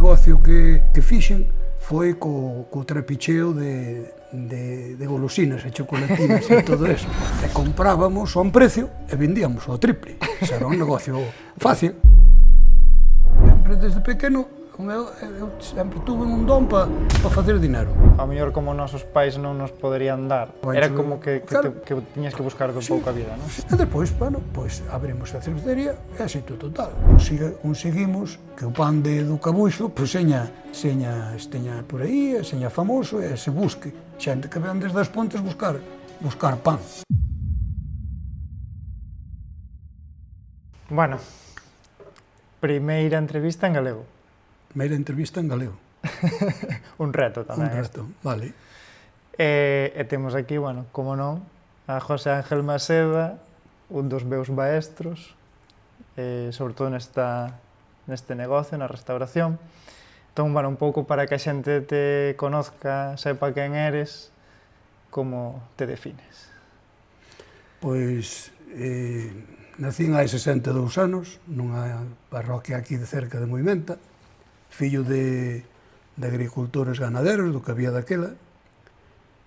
negocio que fixen foi co trapicheo de golosinas e chocolatinas e todo eso. E comprábamos a un precio e vendíamos ao triple. Era un negocio fácil. Sempre desde pequeno, eu sempre tuve un don para facer dinero. A mellor como nosos pais non nos poderían dar, era como que tiñas que buscar de pouca vida, non? E depois, bueno, pois abrimos a cervecería e éxito total. Conseguimos que o pan do Cabuxo, pois seña por aí, seña famoso e se busque. Xente que ven desde as Pontes buscar pan. Bueno, primeira entrevista en galego. Primeira entrevista en galego. Un reto tamén. Un reto, vale. E temos aquí, bueno, como non, a José Ángel Maseda, un dos meus maestros, sobre todo neste negocio, na restauración. Entón, bueno, un pouco para que a xente te conozca, sepa quen eres, como te defines. Pois, nacín hai 62 anos, nunha parroquia aquí de cerca de Moimenta, fillo de agricultores ganaderos, do que había daquela,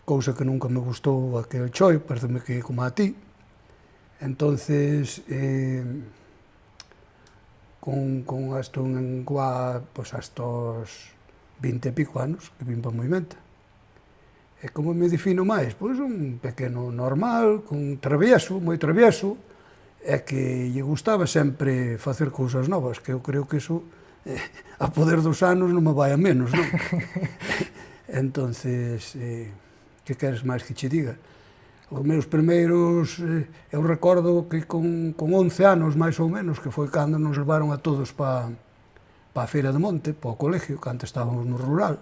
cousa que nunca me gustou aquel choi, pareceme que como a ti. Entonces, con hasta un enguá, pois hasta os 20 e pico anos, que vim para Moimenta. E como me defino máis? Pois un pequeno normal, moi travieso, e que lle gustaba sempre facer cousas novas, que eu creo que iso, a poder dos anos non me vai a menos, non? Entonces, que queres máis que che diga? Os meus primeiros, eu recordo que con 11 anos, máis ou menos, que foi cando nos levaron a todos pa a Feira de Monte, pa o colegio, que antes estábamos no rural.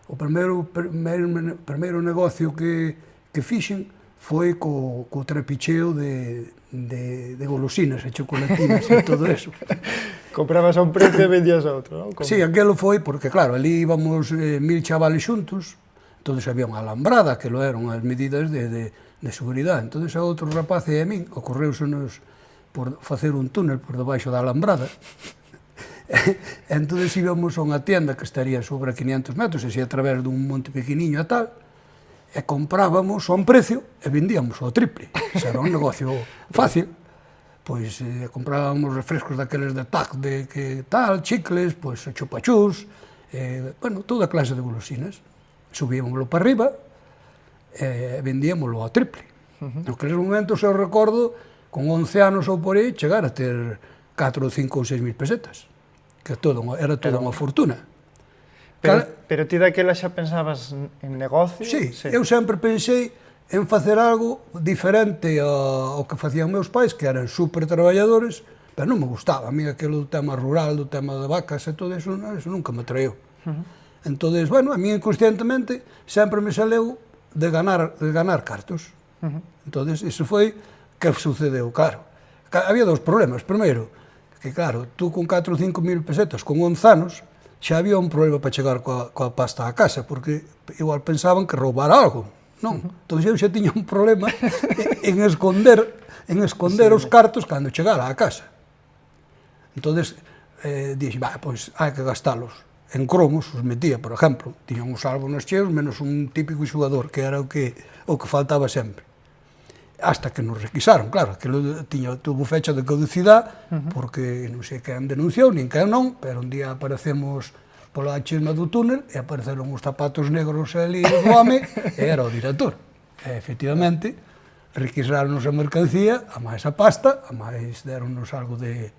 O primeiro negocio que fixen foi co trapicheo de golosinas e chocolatinas e todo eso. Comprabas a un precio e vendías a outro, non? Sí, aquilo foi porque, claro, ali íbamos 1000 chavales xuntos, entón había unha alambrada, que lo eran as medidas de seguridade. Entón a outros rapaces e a min ocorreusenos por facer un túnel por debaixo da alambrada. Entón íbamos a unha tienda que estaría sobre 500 metros, e a través dun monte pequeniño e tal, e comprábamos a un precio e vendíamos ao triple. Era un negocio fácil. Pois comprábamos refrescos daqueles de TAC, chicles, pois chupachús, bueno, toda clase de golosinas. Subíamoslo para arriba e vendíamoslo ao triple. Naqueles momentos eu recordo, con 11 anos ou por aí, chegar a ter 4, 5 ou 6 mil pesetas, que era toda unha fortuna. Pero ti daquela xa pensabas en negocio? Sí, eu sempre pensei en facer algo diferente ao que facían meus pais, que eran super traballadores, pero non me gustaba. A mí aquilo do tema rural, do tema de vacas e todo eso nunca me atraeu. Entón, bueno, a mí inconscientemente sempre me saleu de ganar cartos. Entón, iso foi que sucedeu, claro. Había dous problemas. Primeiro, que claro, tú con 4 ou 5 mil pesetas, con 11 anos, xa había un problema para chegar coa pasta á casa, porque igual pensaban que roubara algo. Non, entón eu xa tiña un problema en esconder os cartos cando chegara á casa. Entón, dixen, pois hai que gastalos. En cromos os metía, por exemplo, tiñan os álbumes cheos, menos un típico xogador, que era o que faltaba sempre. Hasta que nos requisaron, claro, que tuvo fecha de caducidade, porque non sei quen denunciou, nin quen non, pero un día aparecemos pola chisma do túnel e apareceron os zapatos negros ali do home e era o director. E, efectivamente, requisaron-nos a mercancía, a máis a pasta, a máis deron-nos algo de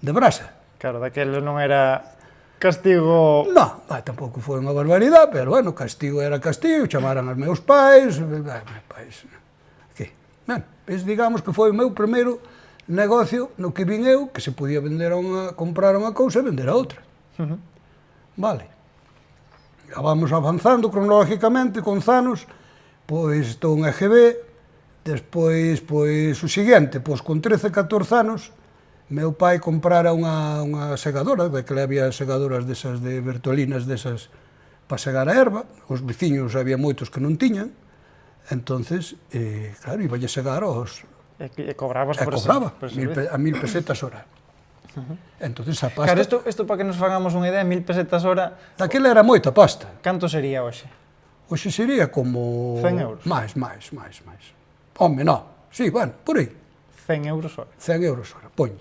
brasa. Claro, daquele non era castigo... Non, tampouco foi unha barbaridade, pero, bueno, castigo era castigo, chamaran aos meus pais, que, bueno, digamos que foi o meu primeiro negocio no que vin eu, que se podía comprar unha cousa e vender a outra. Vale. Vamos avanzando cronológicamente con anos, pois estou en EGB, despois, pois, o seguinte, pois con 13, 14 anos, meu pai comprara unha segadora, daquela había segadoras desas de Bertolinas, desas para segar a erva, os veciños había moitos que non tiñan, entonces, claro, iba a segar aos... E cobrabas por servicio. Cobraba, a 1000 pesetas hora. Entonces a pasta... Claro, isto para que nos fagamos unha idea, 1000 pesetas hora, Daquela era moita pasta. canto sería hoxe? Hoxe sería como... 100 euros. Máis. Home, non. Sí, bueno, por aí. 100 euros hora. 100 euros hora, poñe.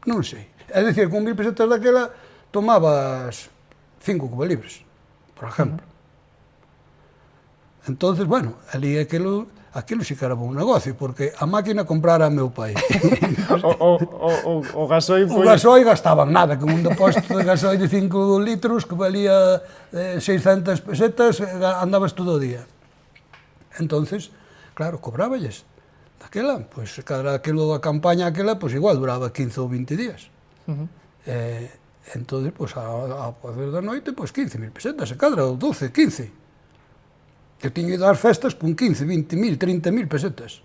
Non sei. É dicir, con 1000 pesetas daquela tomabas 5 cubalibres, por exemplo. Entonces, bueno, ali aquilo sí que era bon negocio, porque a máquina comprara a meu pai. O gasoi O gasoi gastaban nada, con un depósito de gasoi de 5 litros que valía 600 pesetas, andabas todo o día. Entonces, claro, cobráballes. Daquela, pois, cada aquilo da campaña aquela, pois igual duraba 15 ou 20 días. Entonces, pois, a poder da noite, pois 15.000 pesetas, se cadra, ou 12, 15. Eu tiño ido ás festas con 15, 20.000, 30.000 pesetas.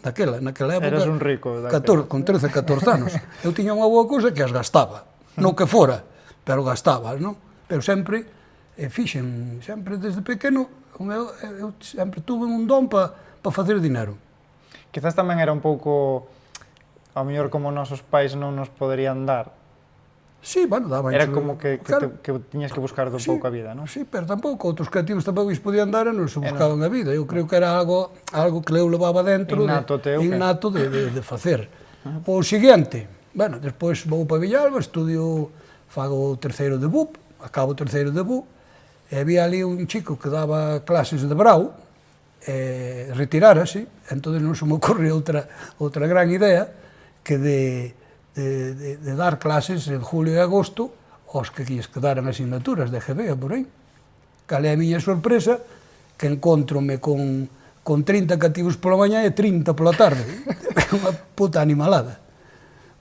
Naquela época... Eras un rico. Daquela. Con 13, 14 anos. Eu tiña unha boa cousa que as gastaba. Non que fora, pero gastaba, non? Pero sempre, sempre desde pequeno, eu sempre tuve un don para facer dinero. Quizás tamén era un pouco, ao mellor como nosos pais non nos poderían dar. Sí, bueno, daba... Era como que claro, tiñas que buscar un pouco a vida, non? Sí, pero tampouco, outros creativos tampouco lles podían dar e non se buscaban a vida. Eu creo que era algo que eu levaba dentro, innato de facer. O seguinte, bueno, despois vou para Villalba, fago o terceiro de BUP, acabo o terceiro de BUP, e había ali un chico que daba clases de brau, retirárase, entón non se me ocorre outra gran idea que de dar clases en julio e agosto aos que lles quedaran asignaturas de EGB, por aí. Cal é a miña sorpresa, que encontrome con 30 cativos pola mañá e 30 pola tarde. Unha puta animalada.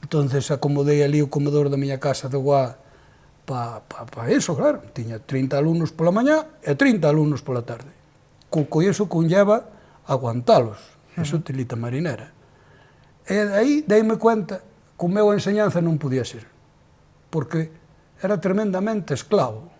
Entonces acomodei ali o comedor da miña casa de Guá para eso, claro. Tiña 30 alumnos pola mañá e 30 alumnos pola tarde. Co iso conlleva aguantalos, eso telita marinera. E aí deime cuenta que o meu enseñanza non podía ser, porque era tremendamente esclavo.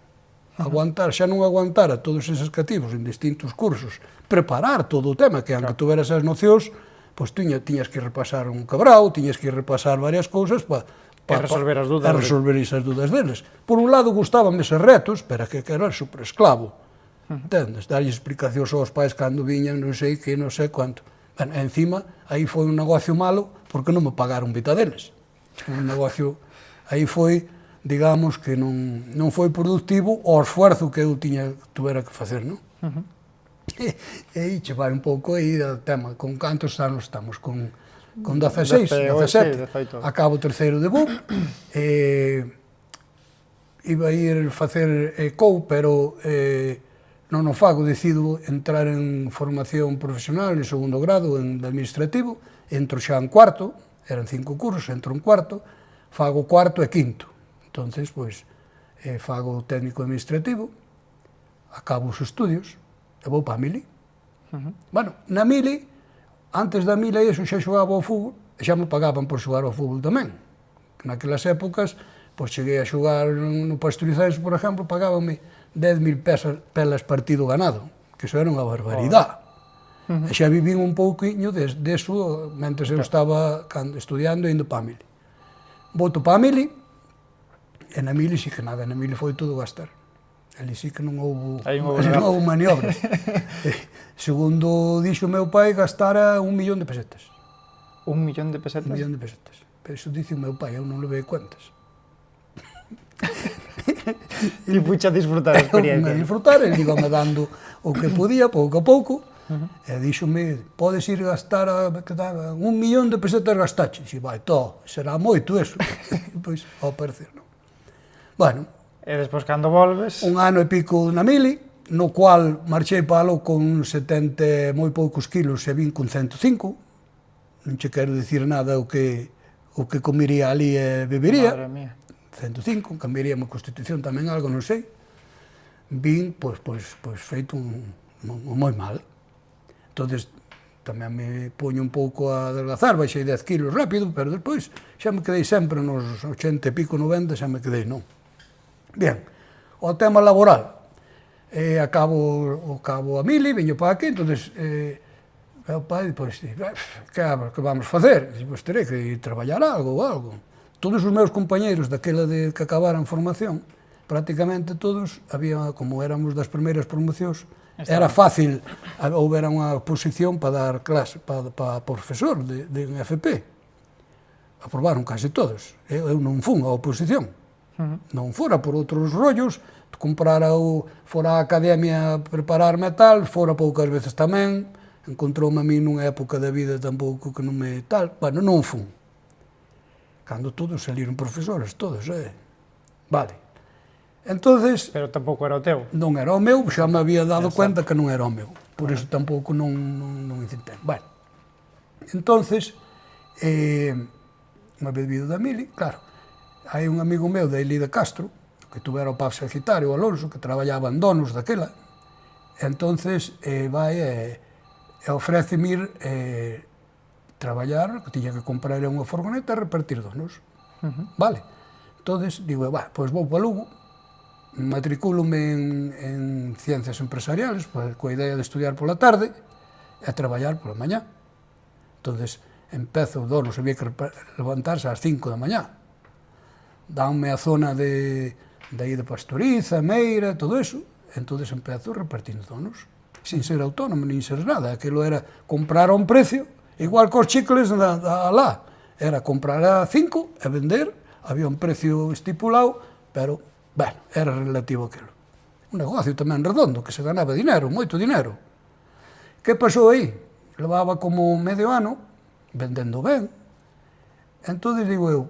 Aguantar, xa non aguantara todos eses cativos en distintos cursos, preparar todo o tema, que aunque tuveras as nocións, pois tiñas que repasar un cabrao, tiñas que repasar varias cousas para resolver as dúdas. Resolver esas dúdas deles. Por un lado, gustábanme eses retos, pero que era super esclavo. Entendes? Darlle explicacións aos pais cando viñan, non sei que, non sei quanto. Bueno, encima, aí foi un negocio malo, porque non me pagaron vita deles. Un negocio, aí foi, digamos, que non foi productivo o esfuerzo que eu tuvera que facer, non? E aí che vai un pouco aí do tema, con cantos anos estamos, con 16, 17, acabo o terceiro de BUP, iba a ir facer COU, pero non o fago, decido entrar en formación profesional en segundo grado, en administrativo, entro xa en cuarto, eran 5 cursos, entro en cuarto, fago cuarto e quinto. Entonces, pois, fago técnico administrativo, acabo os estudios, e vou para a Mili. Bueno, na Mili, antes da Mili, eso xa xogaba ao fútbol, e xa me pagaban por xogar ao fútbol tamén. Naquelas épocas, pois cheguei a xogar no Pastorizais, por exemplo, pagábanme 10.000 pelas partido ganado, que iso era unha barbaridade. E xa vivín un pouquiño deso, mentre eu estaba estudiando e indo para a Mili. Voto para a Mili, e na Mili sí que nada, na Mili foi todo gastar. Ali sí que non houve maniobras. Segundo dixo o meu pai, gastara 1 millón de pesetas. 1 millón de pesetas? 1 millón de pesetas. Pero iso dice o meu pai, eu non levei cuentas. E puxa a disfrutar a experiencia. A disfrutar, ele íbame dando o que podía, pouco a pouco, e díxome, podes ir gastar 1 millón de pesetas gastache. E vai, será moito eso. Pois, ao parecer, non. Bueno. E despois, cando volves... Un ano e pico na Mili, no cual marchei para algo con 70 moi poucos kilos e vin con 105. Non che quero dicir nada o que comería ali e bebería. Madre mía. 105, cambiaría a constitución tamén algo, non sei. Vin, pois feito moi mal. Entonces, tamén me poño un pouco a adelgazar, baixei 10 kilos rápido, pero despois xa me quedei sempre nos 80 e pico, 90, xa me quedei, non. Bien, o tema laboral. Acabo a Mili, veño para aquí, entonces, meu pai, pois, que vamos facer? Pois terei que ir traballar algo ou algo. todos os meus compañeiros daquela de que acabaran formación, prácticamente todos, había, como éramos das primeiras promocións, era fácil, houbera unha posición para dar clase, para profesor de FP. Aprobaron case todos. Eu non fun a oposición. Non fora por outros rollos, fora a academia a prepararme a tal, fora poucas veces tamén, encontroume a mí nunha época da vida tampouco que non me tal, bueno, non fun. Cando todos saliron profesores, todos, vale. Entonces, pero tampouco era o teu. Non era o meu, xa me había dado cuenta que non era o meu, por iso tampouco non intentei. Bueno, entonces, unha vez vido da Mili, claro, hai un amigo meu da Eli de Castro, que tuvera o Pab Sagittario, o Alonso, que traballaba en Donos daquela, entonces vai e ofréceme ir traballar, que tiña que comprar unha furgoneta e repartir donos. Vale. Entonces, digo, pois vou para Lugo, matricúlome en Ciencias Empresariales, coa idea de estudiar pola tarde e traballar pola mañá. Entonces, empezo, donos, había que levantarse ás 5 da mañá. Danme a zona de Pastoriza, Meira, todo eso, entonces empezo repartindo donos, sin ser autónomo, nin ser nada. Aquilo era comprar a un precio, igual cos chicles alá. Era comprar a 5 e vender, había un precio estipulado, pero, bueno, era relativo aquilo. Un negocio tamén redondo, que se ganaba dinero, moito dinero. Que pasou aí? Levaba como medio ano, vendendo ben. Entón digo eu,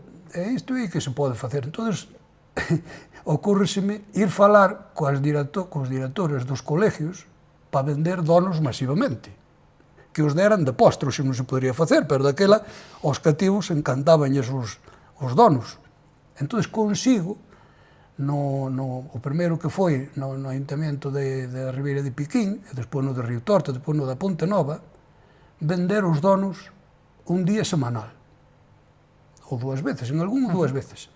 isto é que se pode facer. Entón, ocurreseme ir falar cos directores dos colegios para vender donos masivamente. Que os deran de postre, se non se podría facer, pero daquela aos cativos encantabanlles os donos. Entón consigo, o primeiro que foi no Ayuntamiento de Ribeira de Piquín, e despois no de Río Torto, despois no da Ponte Nova, vender os donos un día semanal. Ou 2 veces, en algún 2 veces.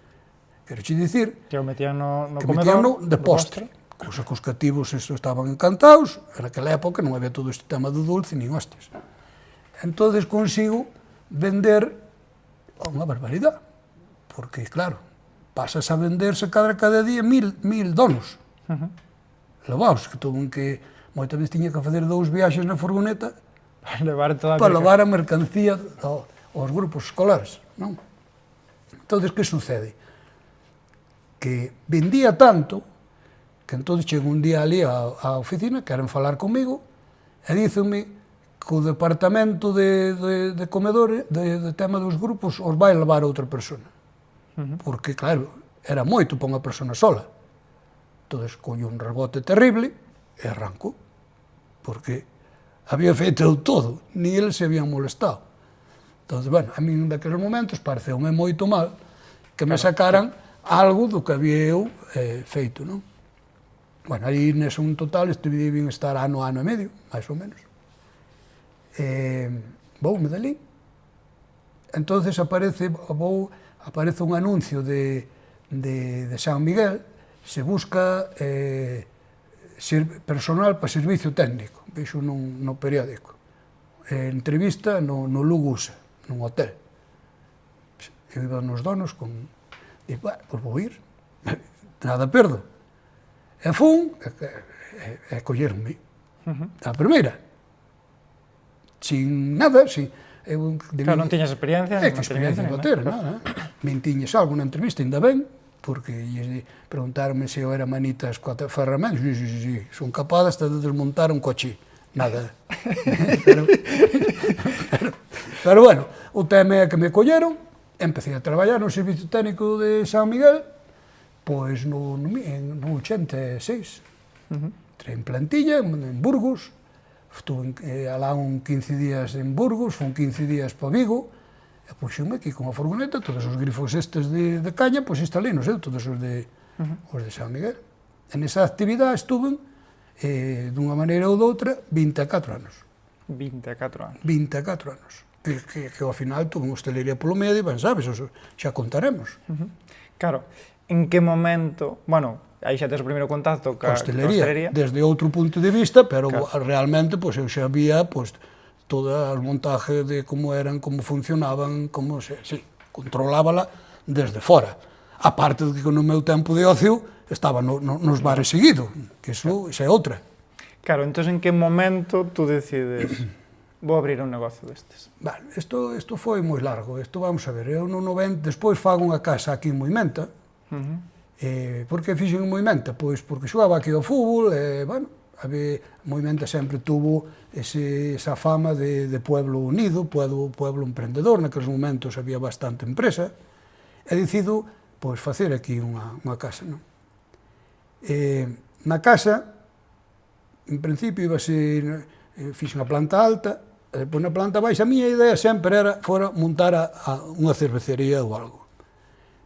Quero che dicir que o metían no que comedor, metían de postre. Cousa que os cativos estaban encantados, en aquela época non había todo este tema do dulce, nin hostias. Entón consigo vender unha barbaridade, porque, claro, pasas a venderse cada día 1000 donos. Levaos, que tuve que, moitas veces tiña que facer 2 viaxes na furgoneta para levar a mercancía aos grupos escolares, non? Entón, que sucede? Que vendía tanto que entón chego un día ali á oficina, queren falar comigo, e dícenme que o departamento de comedores, de tema dos grupos, os vai levar a outra persona. Porque, claro, era moito para unha persona sola. Entón, collo un rebote terrible e arranco. Porque había feito todo, ni eles se habían molestado. Entón, bueno, a mí daqueles momentos pareceume moito mal que me sacaran algo do que había eu feito, non? Bueno, aí nese un total debían estar ano e medio, máis ou menos. Voume dali. Entón aparece un anuncio de San Miguel, se busca personal para servicio técnico, vexo no periódico. Entrevista no Lugo USA, nun hotel. Eu iba nos donos e, pois vou ir, nada perdo. E fun, e colleronme, a primeira, sin nada, Claro, non tiñas experiencia. Que experiencia non ter, nada. Mentiñes algo na entrevista, ainda ben, porque preguntaronme se eu era manitas coa ferramenta, sí, son capaz hasta de desmontar un coche, nada. Pero bueno, o tema é que me colleron, empecé a traballar no Servicio Técnico de San Miguel, pois no 86. Entrei en plantilla, en Burgos, estuve alá 15 días en Burgos, fun 15 días para Vigo, e puxenme aquí con a furgoneta, todos os grifos estes de caña, pois instalei, non sei, todos os de San Miguel. En esa actividade estuve, dunha maneira ou doutra, 24 anos. 24 anos. 24 anos. Que ao final tuve unha hostelería polo medio, ben sabes, xa contaremos. Claro, en que momento, bueno, aí xa tes o primeiro contacto ca hostelería, desde outro punto de vista, pero realmente eu xa había toda a montaje de como eran, como funcionaban, controlábala desde fora. A parte de que no meu tempo de ocio estaba nos bares seguido, que iso é outra. Claro, entón en que momento tú decides vou abrir un negocio destes? Vale, isto foi moi largo, isto vamos a ver, eu no 90, despois fago unha casa aquí en Moimenta. Por que fixen en Moimenta? Pois porque xogaba aquí ao fútbol, bueno, Moimenta sempre tuvo esa fama de pueblo unido, pueblo emprendedor, naqueles momentos había bastante empresa, e decido pois facer aquí unha casa, non? Na casa, en principio fixen a planta alta, e depois na planta baixa, a miña idea sempre fora montar unha cervecería ou algo.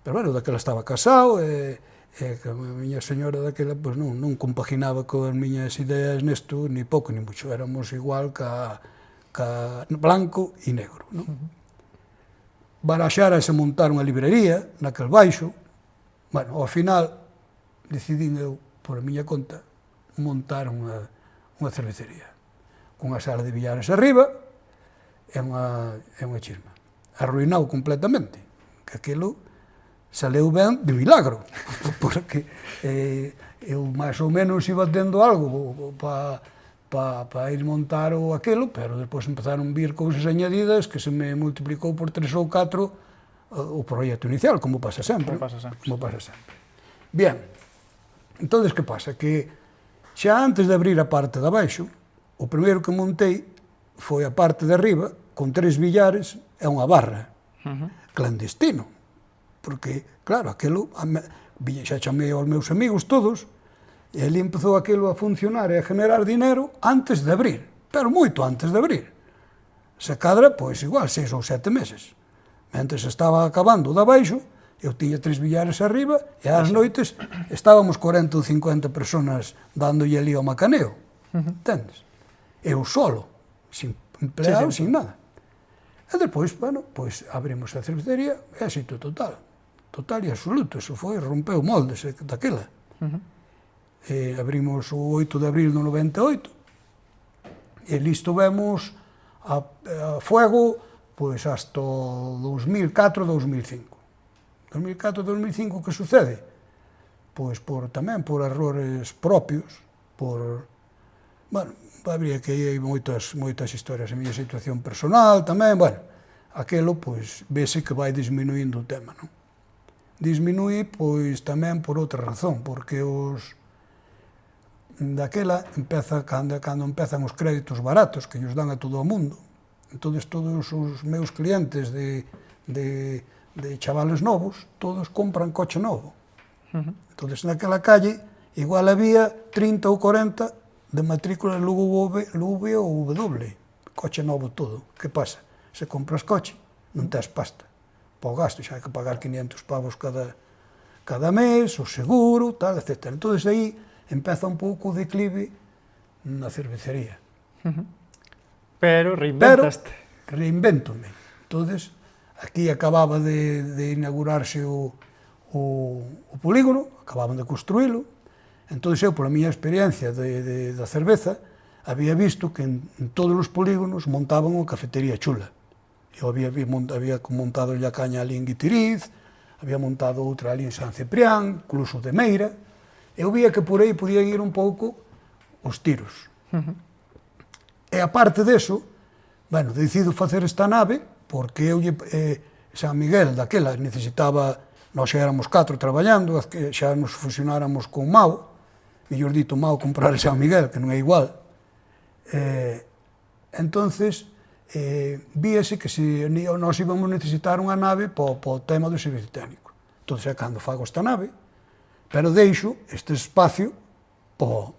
Pero, bueno, daquela estaba casado, e que a miña señora daquela non compaginaba con as miñas ideas nesto, ni pouco ni mucho, éramos igual ca blanco e negro, non? Baraxárase montar unha librería naquel baixo, bueno, ao final decidín eu, por a miña conta, montar unha cervecería, cunha sala de billares arriba e unha chisma. Arruinado completamente, que aquilo saleu ben de milagro, porque eu máis ou menos iba tendo algo para ir montar aquilo, pero despois empezaron a vir cousas añadidas que se me multiplicou por 3 ou 4 o proxecto inicial, como pasa sempre. Como pasa sempre. Bien, entón, que pasa? Que xa antes de abrir a parte de abaixo, o primeiro que montei foi a parte de arriba, con 3 billares e unha barra, clandestino. Porque, claro, aquilo, xa chamei aos meus amigos todos, e ali empezou aquilo a funcionar e a generar dinero antes de abrir, pero moito antes de abrir. Se cadra, pois igual, 6 ou 7 meses. Mentre estaba acabando de abaixo, eu tiña 3 billares arriba, e ás noites estábamos 40 ou 50 personas dándolle ali ao macaneo, entendes? Eu solo, sin empleado, sin nada. E depois, bueno, pois abrimos a cervecería, éxito total e absoluto, eso foi, rompeu moldes daquela. Abrimos o 8 de abril do 98, e listo vemos a fuego pois hasta o 2004-2005. 2004-2005, que sucede? Pois tamén por errores propios, bueno, habría que ir moitas historias, a miña situación personal tamén, bueno, aquelo, pois, vese que vai disminuindo o tema, non? Disminui, pois, tamén por outra razón, porque daquela cando empezan os créditos baratos que nos dan a todo o mundo, entón todos os meus clientes de chavales novos, todos compran coche novo. Entón, naquela calle, igual había 30 ou 40 de matrícula Lugo V ou W, coche novo todo. Que pasa? Se compras coche, non tes pasta para o gasto, xa hai que pagar 500 pavos cada mes, o seguro, tal, etc. Entón, aí empeza un pouco o declive na cervecería. Pero reinventaste. Pero reinvéntome. Entón, aquí acababa de inaugurarse o polígono, acababan de construílo. Entón, eu, pola miña experiencia da cerveza, había visto que en todos os polígonos montaban unha cafetería chula. Eu había montado a caña ali en Guitiriz, había montado outra ali en San Ciprián, incluso de Meira. Eu vía que por aí podían ir un pouco os tiros. E aparte deso, bueno, decido facer esta nave, porque eu, San Miguel, daquela, necesitaba, nós xa éramos 4 traballando, xa nos fusionáramos con Mao, mellor dito, Mao comprar San Miguel, que non é igual. Entonces, víase que nós íbamos necesitar unha nave para o tema do servicio técnico. Entón, é cando fago esta nave, pero deixo este espacio para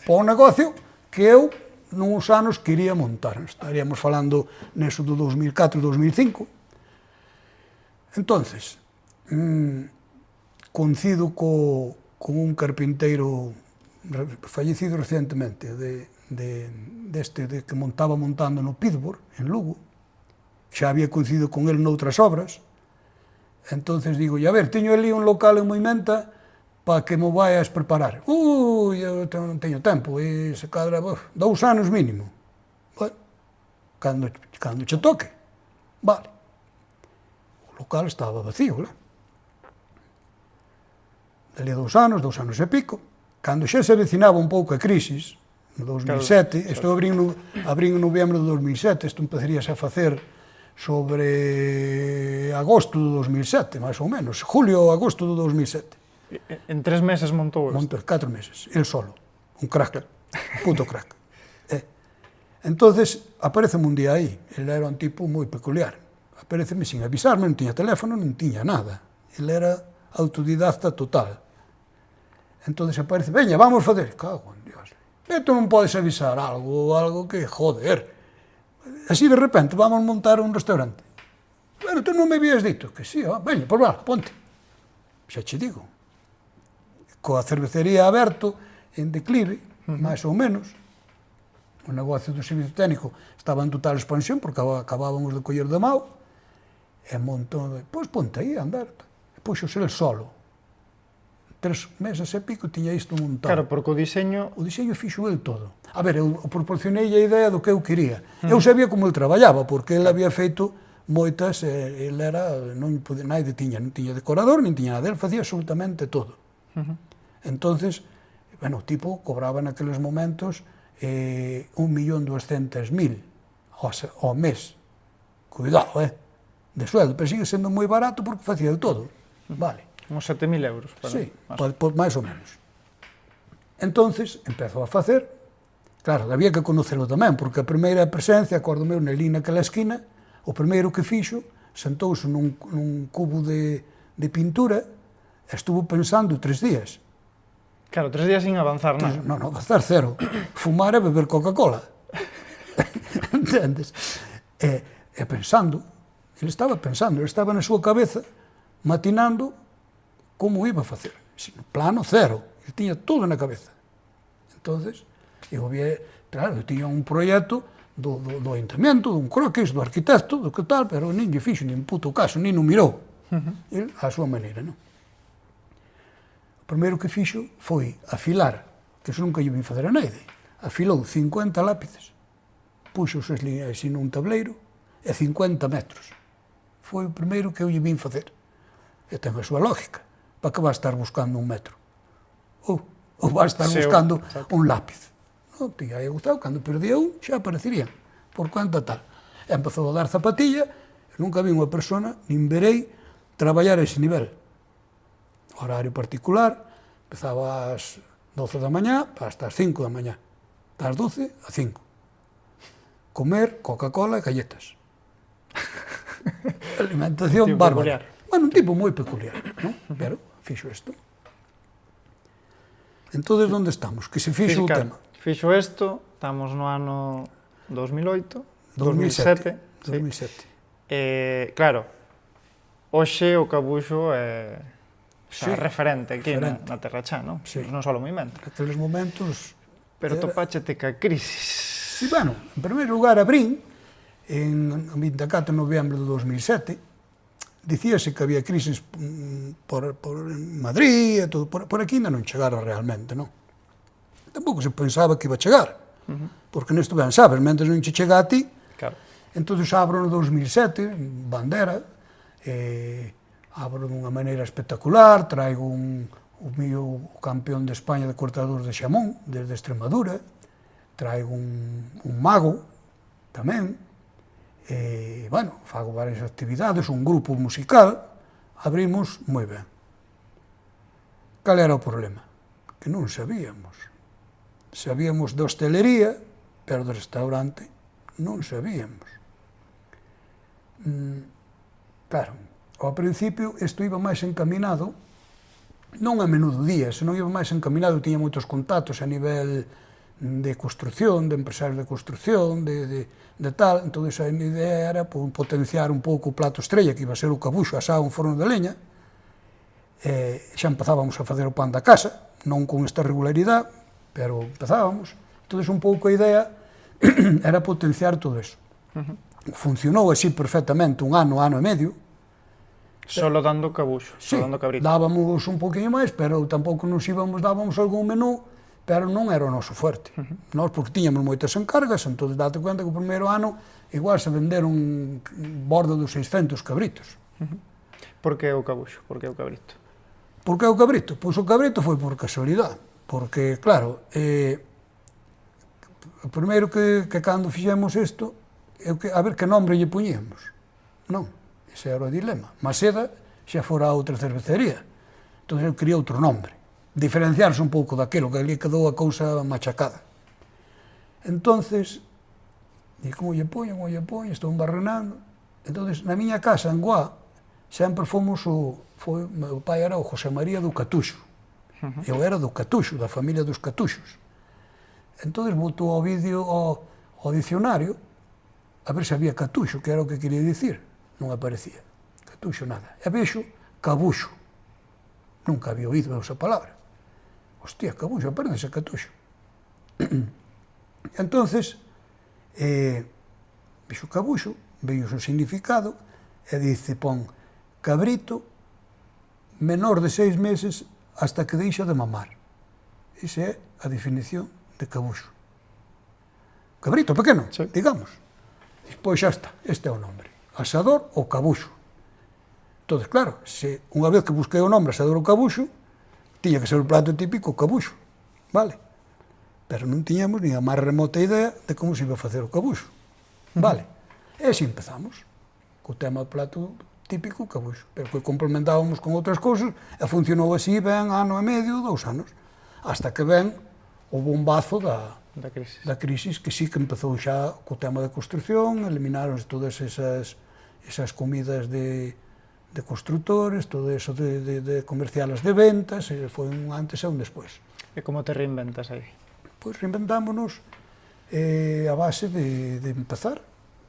o negocio que eu, nuns anos, quería montar. Estaríamos falando neso do 2004-2005. Entón, coincido con un carpinteiro fallecido recentemente, que montaba montando no Pittsburgh, en Lugo. Xa había coincidido con el noutras obras. Entón, digo, a ver, teño ali un local en Moimenta para que me vayas preparar. Eu non teño tempo, e se cadra 2 anos mínimo. Bueno, cando che toque, vale. O local estaba vacío, claro. Dali a 2 anos e pico, cando xa se avecinaba un pouco a crisis, no 2007, isto abrín en novembro de 2007, isto empezaríase a facer sobre agosto de 2007, máis ou menos, julio ou agosto de 2007. En 3 meses montou isto? Montou 4 meses, el solo, un crack, puto crack. Entonces, apareceme un día aí, ele era un tipo moi peculiar, apareceme sin avisarme, non tiña teléfono, non tiña nada, ele era autodidacta total. Entonces aparece, veña, vamos fazer, cago en Dios, tú non podes avisar algo que, joder, así de repente vamos montar un restaurante. Bueno, tú non me habías dito, que sí, veña, pois va, ponte. Xa che digo, coa cervecería aberto, en declive, máis ou menos, o negocio do servicio técnico estaba en total expansión, porque acabábamos de coller de mau, e montou, pois ponte aí a andar, e puxose el solo. 3 meses e pico tiña isto montado. Claro, porque o diseño fixo el todo. A ver, eu proporcionei a idea do que eu quería. Eu sabía como el traballaba, porque el había feito moitas, el era, non tiña decorador, nin tiña nada, el facía absolutamente todo. Entonces, bueno, o tipo cobraba naqueles momentos 1.200.000 ao mes. Cuidado, de sueldo, pero sigue sendo moi barato porque facía el todo. Vale. Uns 7.000 euros. Sí, máis ou menos. Entonces, empezou a facer, claro, había que conocelo tamén, porque a primeira presencia, acordo meu, na línea naquela esquina, o primeiro que fixo, sentouse nun cubo de pintura, e estuvo pensando 3 días. Claro, 3 días sin avanzar nada. Non, avanzar cero. Fumar e beber Coca-Cola. Entendes? E pensando, ele estaba na súa cabeza, matinando como iba a facer. Plano cero. Ele tiña todo na cabeza. Entonces, eu tiña un proxecto do ayuntamiento, dun croquis, do arquitecto, do que tal, pero nin lle fixo, nin puto caso, nin o mirou. Ele, á súa maneira, non? O primeiro que fixo foi afilar, que iso nunca lle vin fazer a naide. Afilou 50 lápices, puxo as líneas así nun tableiro, e 50 metros. Foi o primeiro que eu lle vin facer. E ten a súa lógica. Para que vai estar buscando un metro? Ou vai estar buscando un lápiz? Non, tiña gustado, cando perdía un, xa aparecerían, por cuenta tal. E empezou a dar zapatilla, e nunca vi unha persona, nin verei, traballar a ese nivel. Horario particular, empezaba ás 12 da mañá, hasta as 5 da mañá. Das 12 a 5. Comer Coca-Cola e galletas. Alimentación bárbara. Bueno, un tipo moi peculiar, non? Pero fixo isto. Entón, onde estamos? Que se fixo o tema. Fixo isto, estamos no ano 2008, 2007. Claro, hoxe o Cabuxo é referente aquí na Terra Chá, non? Non só o movimento. Naqueles momentos... Pero topáchete ca crisis. Sí, bueno, en primeiro lugar, abrín, en 24 de novembro de 2007, dicíase que había crisis por Madrid, e todo, por aquí ainda non chegara realmente, non? Tampouco se pensaba que iba a chegar, porque nesto ben sabes, mentre non che chega a ti, entón abro no 2007, bandera, abro dunha maneira espectacular, traigo o mío campeón de España de cortador de xamón, desde Extremadura, traigo un mago, tamén, bueno, fago varias actividades, un grupo musical, abrimos moi ben. Cal era o problema? Que non sabíamos. Sabíamos de hostelería, pero de restaurante non sabíamos. Claro, ao principio isto iba máis encaminado, non a menudo día, senón iba máis encaminado, tiña moitos contactos a nivel de construcción, de empresarios de construcción, de tal, entón a idea era potenciar un pouco o plato estrella, que iba a ser o Cabuxo asado un forno de leña, xa empezábamos a facer o pan da casa, non con esta regularidade, pero empezábamos, entón un pouco a idea era potenciar todo eso. Funcionou así perfectamente un ano e medio. Solo dando Cabuxo, solo dando cabrito. Dábamos un poquinho máis, pero tampouco nos íbamos, dábamos algún menú, pero non era o noso fuerte. Nós, porque tiñamos moitas encargas, entón date conta que o primeiro ano igual se venderon bordo dos 600 cabritos. Por que o cabuxo? Por que o cabrito? Por que o cabrito? Pois o cabrito foi por casualidade, porque, claro, o primeiro que cando fixemos isto, a ver que nombre lle puñíamos. Non, ese era o dilema. Maseda xa fora a outra cervecería, entón eu quería outro nombre, diferenciarse un pouco daquilo, que ali quedou a cousa machacada. Entonces, e como lle poño, estou embarrenando. Entonces, na miña casa, en Guá, sempre fomos meu pai era o José María do Catuxo. Eu era do Catuxo, da familia dos Catuxos. Entón, botou ao vídeo ao dicionario a ver se había catuxo, que era o que quería dicir. Non aparecía. Catuxo, nada. E vexo cabuxo. Nunca había oído esa palabra. Hostia, cabuxo, apérdese catuxo. Entonces, vexo cabuxo, veio o seu significado, e dice, pon, cabrito menor de 6 meses hasta que deixa de mamar. Esa é a definición de cabuxo. Cabrito pequeno, sí, digamos. Pois xa está, este é o nombre. Asador ou cabuxo. Entón, claro, unha vez que busquei o nombre asador ou cabuxo, tiña que ser o plato típico cabuxo, vale? Pero non tiñamos ni a máis remota idea de como se iba a facer o cabuxo, vale? E así empezamos, co tema do plato típico cabuxo, pero que complementábamos con outras cousas, e funcionou así ben ano e medio, 2 anos, hasta que ven o bombazo da crisis, que sí que empezou xa co tema da construcción, eliminaronse todas esas comidas de constructores, todo eso de comerciales de ventas, foi un antes e un despois. E como te reinventas aí? Pois reinventámonos a base de empezar,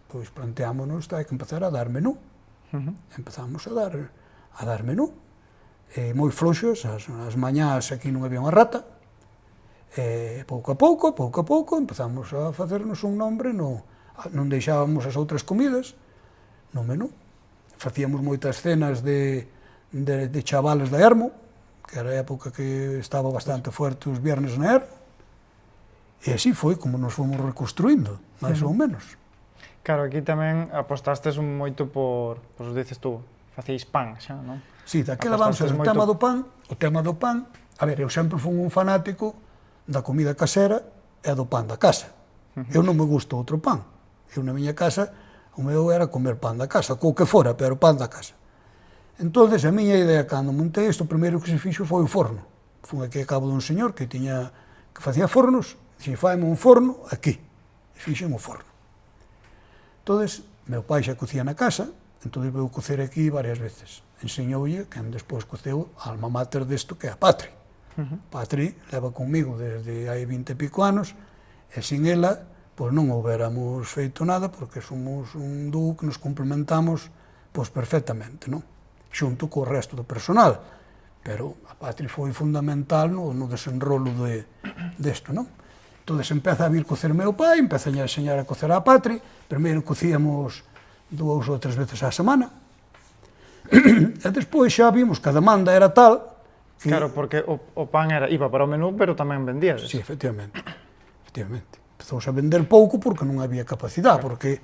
pois planteámonos que hai que empezar a dar menú. Empezamos a dar menú, moi floxos, as mañás aquí non había unha rata, pouco a pouco, empezamos a facernos un nombre, non deixábamos as outras comidas no menú. Facíamos moitas cenas de chavales da Ermo, que era a época que estaba bastante fuerte os viernes na Ermo, e así foi como nos fomos reconstruindo, máis ou menos. Claro, aquí tamén apostastes moito por, pois dices tú, facéis pan xa, non? Si, daquela vamos a ver, o tema do pan, a ver, eu sempre fui un fanático da comida casera e do pan da casa. Eu non me gusta outro pan. Eu na miña casa, o meu era comer pan da casa, co que fora, pero pan da casa. Entón, a miña idea, cando montei isto, o primeiro que se fixo foi o forno. Fui aquí a cabo dun señor que facía fornos, e faime un forno aquí, e fixen o forno. Entón, meu pai xa cocía na casa, entón veu cocer aquí varias veces. Enseñoulle, quen despois coceu, a alma mater desto, que é a Patri. Patri leva conmigo desde hai 20 e pico anos, e sin ela, pois non houbéramos feito nada, porque somos un dúo que nos complementamos pois perfectamente, non? Xunto co resto do personal, pero a Patri foi fundamental no desenrolo desto, non? Entón, empeza a vir cocer meu pai, empeza a enseñar a cocer a Patri, primeiro cocíamos 2 ou 3 veces á semana, e despois xa vimos que a demanda era tal. Claro, porque o pan iba para o menú, pero tamén vendíades. Sí, efectivamente. Empezouse a vender pouco porque non había capacidade, porque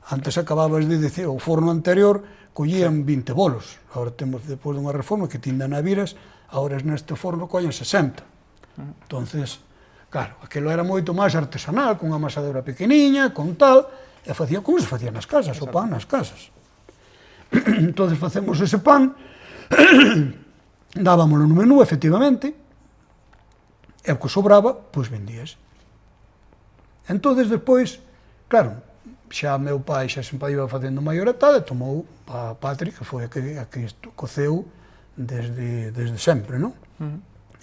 antes acababas de dicir, o forno anterior collían 20 bolos, agora temos, depois dunha reforma que tinda naviras, agora neste forno collen 60. Entonces, claro, aquilo era moito máis artesanal, con unha amasadora pequeniña, con tal, e facía como se facía nas casas, o pan nas casas. Entón, facemos ese pan, dábamoslo no menú, efectivamente, e o que sobraba, pois vendíase. Entón, despois, claro, xa meu pai xa sempre iba facendo maioretade, tomou a Patri, que foi a que coceu desde sempre, non?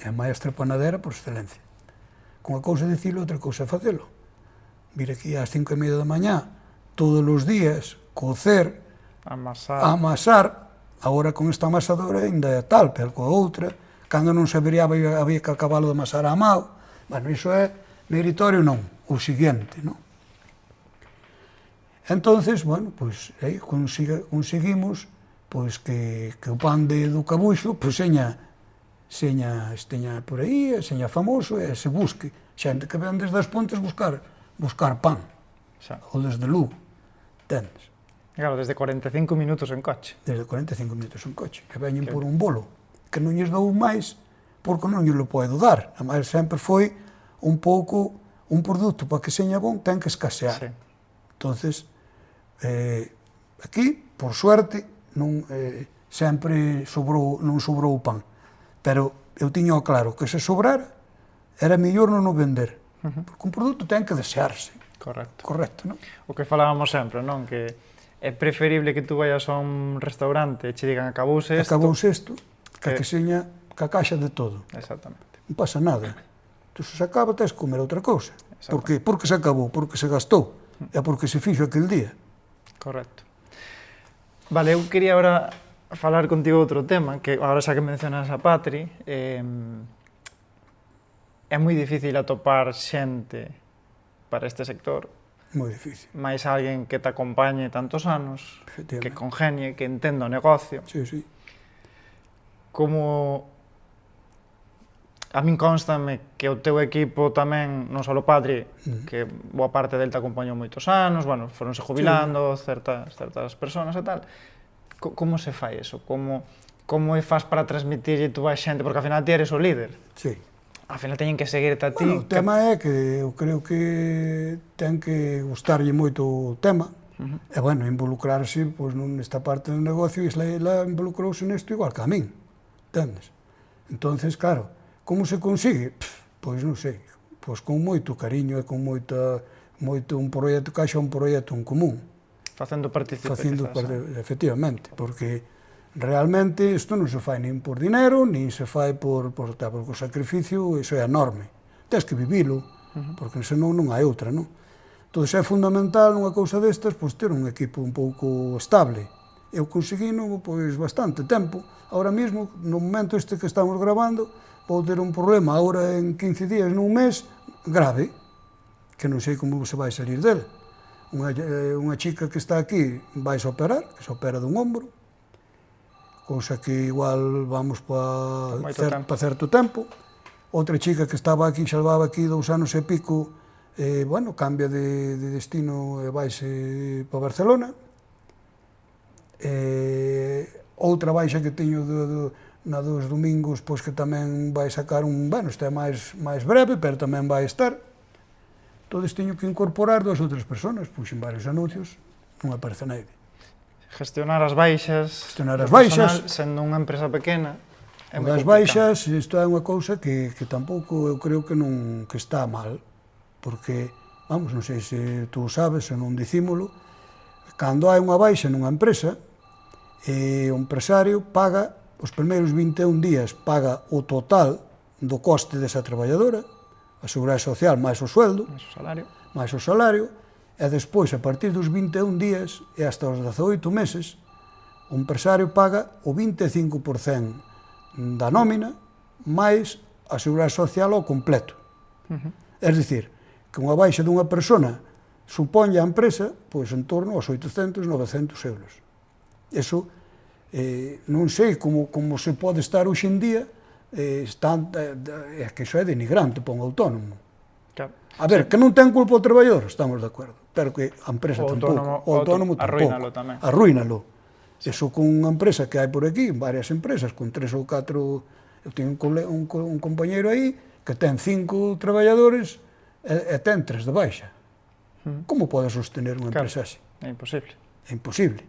É a maestra panadera por excelencia. Con a cousa de dicilo, outra cousa é facelo. Vir aquí ás 5:30 da mañá, todos os días, cocer, amasar, agora con esta amasadora ainda é tal, pero coa outra, cando non se averiaba había que acabalo de amasar á mão. Bueno, iso é meritorio non, o seguinte, non? Entonces, bueno, pois aí conseguimos pois que o pan do cabuxo pois seña por aí, seña famoso e se busque xente que ven desde as Pontes buscar pan, ou desde Lugo, entendes? Claro, desde 45 minutos en coche. Desde 45 minutos en coche, que veñen por un bolo, que non lles dou máis, porque non lles lo podo dar. Además, sempre foi un pouco un produto para que seña bon, ten que escasear. Sí. Entonces, aquí, por suerte, sempre non sobrou o pan. Pero eu tiño claro que se sobrara, era mellor non o vender. Porque un produto ten que desearse. Correcto. Correcto, non? O que falábamos sempre, non? Que é preferible que tú vayas a un restaurante e che digan acabouse isto. Acabouse isto, que seña ca caixa de todo. Exactamente. Non pasa nada. Entón, se acaba, tens que comer outra cousa. Por que? Porque se acabou, porque se gastou. E porque se fixo aquel día. Correcto. Vale, eu quería agora falar contigo outro tema, que agora xa que mencionas a Patri, é moi difícil atopar xente para este sector, Moi difícil. máis alguén que te acompañe tantos anos, Efectivamente. que congenie, que entenda o negocio. Sí, sí. Como a min constame que o teu equipo tamén, non só o Patri, que boa parte del te acompañou moitos anos, bueno, foronse jubilando certas persoas e tal. Como se fai eso? Como faz para transmitirlle tú a xente? Porque ao final ti eres o líder. Sí. Ao final teñen que seguirte a ti. Bueno, o tema é que eu creo que ten que gustarlle moito o tema, e, bueno, involucrarse pois, nesta parte do negocio, e ela involucrouse nesto igual que a min, entendes? Entonces, claro, como se consigue? Pois non sei, pois con moito cariño e con moito un proxecto, caixa un proxecto en común. Facendo participar. Efectivamente, porque realmente isto non se fai nin por dinero, nin se fai porque o sacrificio iso é enorme. Tens que vivilo, porque senón non hai outra, non? Entón, é fundamental nunha cousa destas, pois ter un equipo un pouco estable. Eu conseguino, pois, bastante tempo. Ahora mesmo, no momento este que estamos grabando, vou ter un problema agora en 15 días, nun mes, grave, que non sei como se vai salir dele. Unha chica que está aquí vai a operar, que se opera dun ombro, cousa que igual vamos para certo tempo. Outra chica que estaba aquí, xa levaba aquí 2 anos e pico, bueno, cambia de destino e vaise para Barcelona. Outra baixa que teño na dos domingos, pois que tamén vai sacar bueno, este é máis breve, pero tamén vai estar. Entonces teño que incorporar 2 ou 3 personas, pois en varios anuncios, non aparece naide. Gestionar as baixas, sendo unha empresa pequena, é moi complicado. As baixas, isto é unha cousa que tampouco eu creo que non que está mal, porque, vamos, non sei se tú sabes, se non dicímolo, cando hai unha baixa nunha empresa, o empresario paga, os primeiros 21 días, paga o total do coste desa traballadora, a seguridade social máis o sueldo, máis o salario, e despois, a partir dos 21 días e hasta os 18 meses, o empresario paga o 25% da nómina máis a seguridade social ao completo. É dicir, que unha baixa dunha persona supoña a empresa pois en torno aos 800, 900 euros. Eso, non sei como se pode estar hoxe en día, é que iso é denigrante para un autónomo. A ver, que non ten culpa o traballador, estamos de acordo, pero que a empresa tampouco, o autónomo tampouco, arruínalo. Eso con unha empresa que hai por aquí, varias empresas, con 3 ou 4, eu teño un compañeiro aí que ten 5 traballadores e ten 3 de baixa. Como pode sostener unha empresa así? É imposible. É imposible.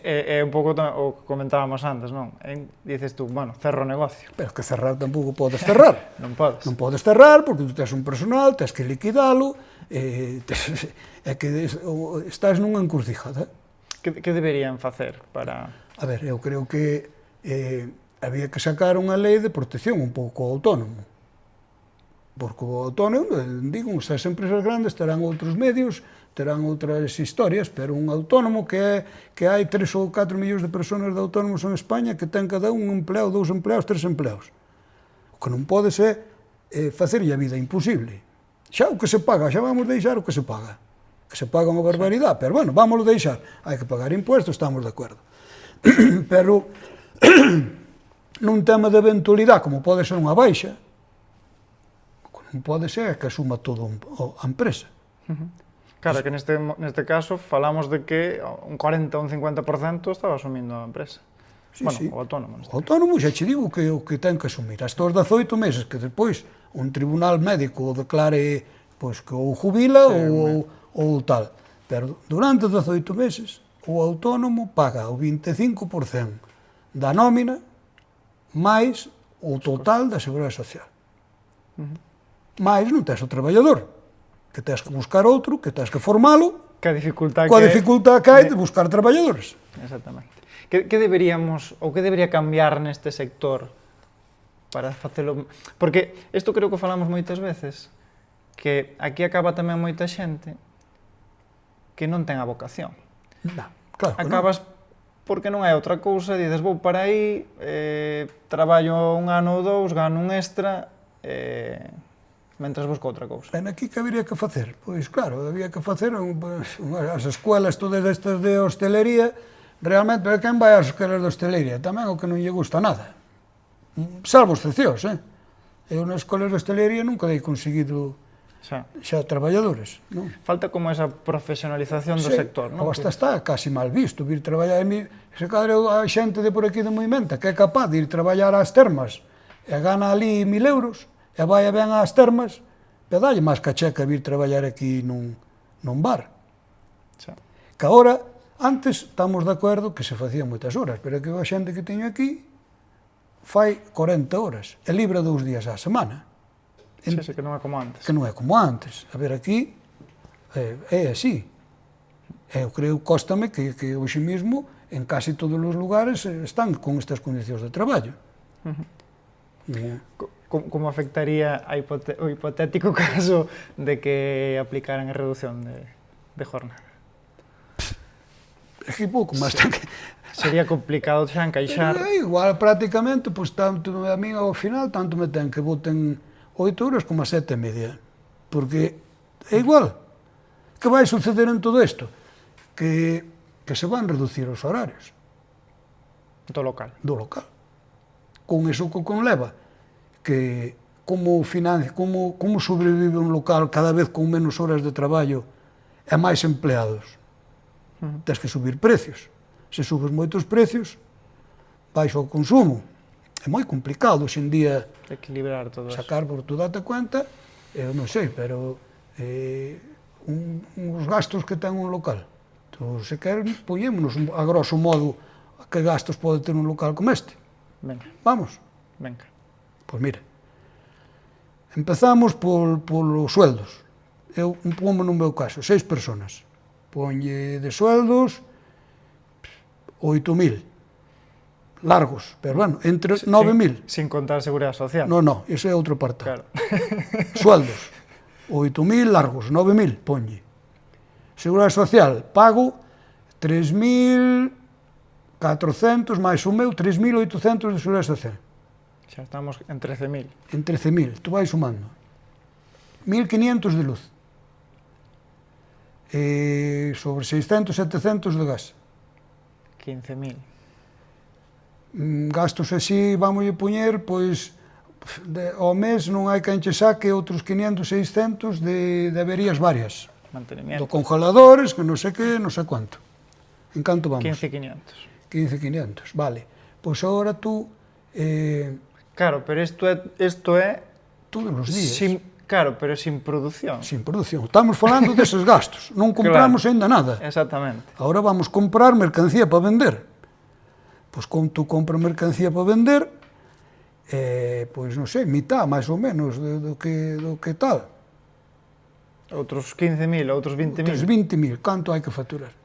É un pouco o que comentábamos antes, non? Dices tú, bueno, cerro o negocio. Pero que cerrar tampouco podes cerrar. Non podes. Non podes cerrar porque tú tens un personal, tens que liquidalo, é que estás nunha encrucijada. Que deberían facer para... A ver, eu creo que había que sacar unha lei de protección un pouco ao autónomo. Porque o autónomo, digo, esas empresas grandes terán outros medios, terán outras historias, pero un autónomo que hai 3 ou 4 millóns de persoas de autónomos en España que ten cada un empleo, 2 empleados, 3 empleados. O que non pode ser facerlle a vida imposible. Xa o que se paga, xa vamos deixar o que se paga. Que se paga unha barbaridade, pero bueno, vámoslo deixar. Hai que pagar impuestos, estamos de acordo. Pero nun tema de eventualidade, como pode ser unha baixa, non pode ser que asuma todo a empresa. Claro, que neste caso falamos de que un 40 ou un 50% estaba asumindo a empresa. Sí, Bueno, sí. o autónomo. O autónomo, xa che digo o que ten que asumir. Hasta os 18 meses que despois un tribunal médico o declare pois, que ou jubila ou tal. Pero durante 18 meses o autónomo paga o 25% da nómina máis o total da Seguridade Social. Mais non tes o traballador, que tes que buscar outro, que tes que formalo, Que a dificultad coa dificultad que hai de buscar traballadores. Exactamente. Que deberíamos, ou que debería cambiar neste sector para facelo... Porque isto creo que falamos moitas veces, que aquí acaba tamén moita xente que non ten a vocación. Non, claro que Acabas porque non hai outra cousa, dices, vou para aí, traballo un ano ou dous, gano un extra, mentras busco outra cousa. Ben, aquí que habería que facer? Pois claro, había que facer as escuelas todas estas de hostelería, realmente, pero quen vai ás escuelas de hostelería? Tamén o que non lle gusta nada. Salvo excepcións, Eu nas escolas de hostelería nunca hei conseguido xa traballadores, non? Falta como esa profesionalización do sector, non? Hasta está casi mal visto vir traballar. Se cadre a xente de por aquí de Moimenta que é capaz de ir traballar ás termas e gana ali 1000 euros, e vai ben ás termas, e dalle máis caché que vir traballar aquí nun bar. Xa. Que agora, antes, estamos de acordo que se facían moitas horas, pero que a xente que teño aquí fai 40 horas, e libra 2 días á semana. Sí, que non é como antes. Que non é como antes. A ver, aquí é así. Eu creo, cóstame que hoxe mesmo en casi todos os lugares están con estas condicións de traballo. Como afectaría o hipotético caso de que aplicaran a reducción de jornada? É que pouco máis ten que... Sería complicado xa encaixar... Igual, prácticamente, pois, tanto a mí ao final, tanto me ten que boten 8 horas como a 7:30. Porque é igual. Que vai suceder en todo isto? Que se van reducir os horarios. Do local. Do local. Con iso que conleva que como sobrevive un local cada vez con menos horas de traballo e máis empleados. Tens que subir precios. Se subes moitos precios, baixa o consumo. É moi complicado hoxe en día equilibrar todo sacar por tu date cuenta, eu non sei, pero uns gastos que ten un local. Entón, se queren, poñémonos a grosso modo que gastos pode ter un local como este. Venga. Vamos? Venga. Pois mira, empezamos polos sueldos. Eu pongo no meu caso, 6 personas. Ponlle de sueldos 8.000. Largos, pero bueno, entre 9.000. Sin contar a Seguridade Social. No, iso é outro apartado. Claro. Sueldos, 8.000 largos, 9.000, ponlle. Seguridade Social, pago 3.400 máis o meu, 3.800 de Seguridade Social. Xa estamos en 13.000. En 13.000, tu vais sumando. 1.500 de luz. Sobre 600, 700 de gas. 15.000. Gastos así, vamos a poñer, pois, ao mes non hai quen che saque outros 500, 600 de averías varias. Mantenimiento. Do congeladores, que non sei que, non sei cuánto. En canto vamos? 15.500. 15.500, vale. Pois agora tú... Claro, pero isto é... Todos os días. Claro, pero sin produción. Sin produción. Estamos falando deses gastos. Non compramos ainda nada. Exactamente. Agora vamos comprar mercancía para vender. Pois como tú compras mercancía para vender, pois non sei, mitad, máis ou menos, do que tal. Outros 15.000, outros 20.000. Outros 20.000, canto hai que facturar?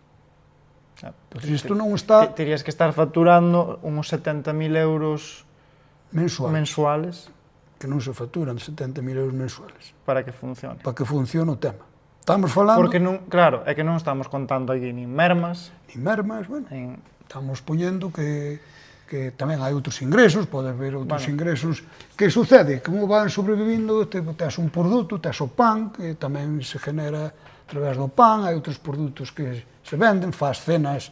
Pois isto non está... Terías que estar facturando uns 70.000 euros mensuales que non se facturan 70.000 euros mensuales. Para que funcione. Para que funcione o tema. Estamos falando... Porque non, claro, é que non estamos contando aquí nin mermas. Nin mermas, bueno, estamos poñendo que tamén hai outros ingresos, podes ver outros ingresos. Que sucede? Como van sobrevivindo, tes un produto, tes o pan, que tamén se genera a través do pan, hai outros produtos que se venden, faz cenas,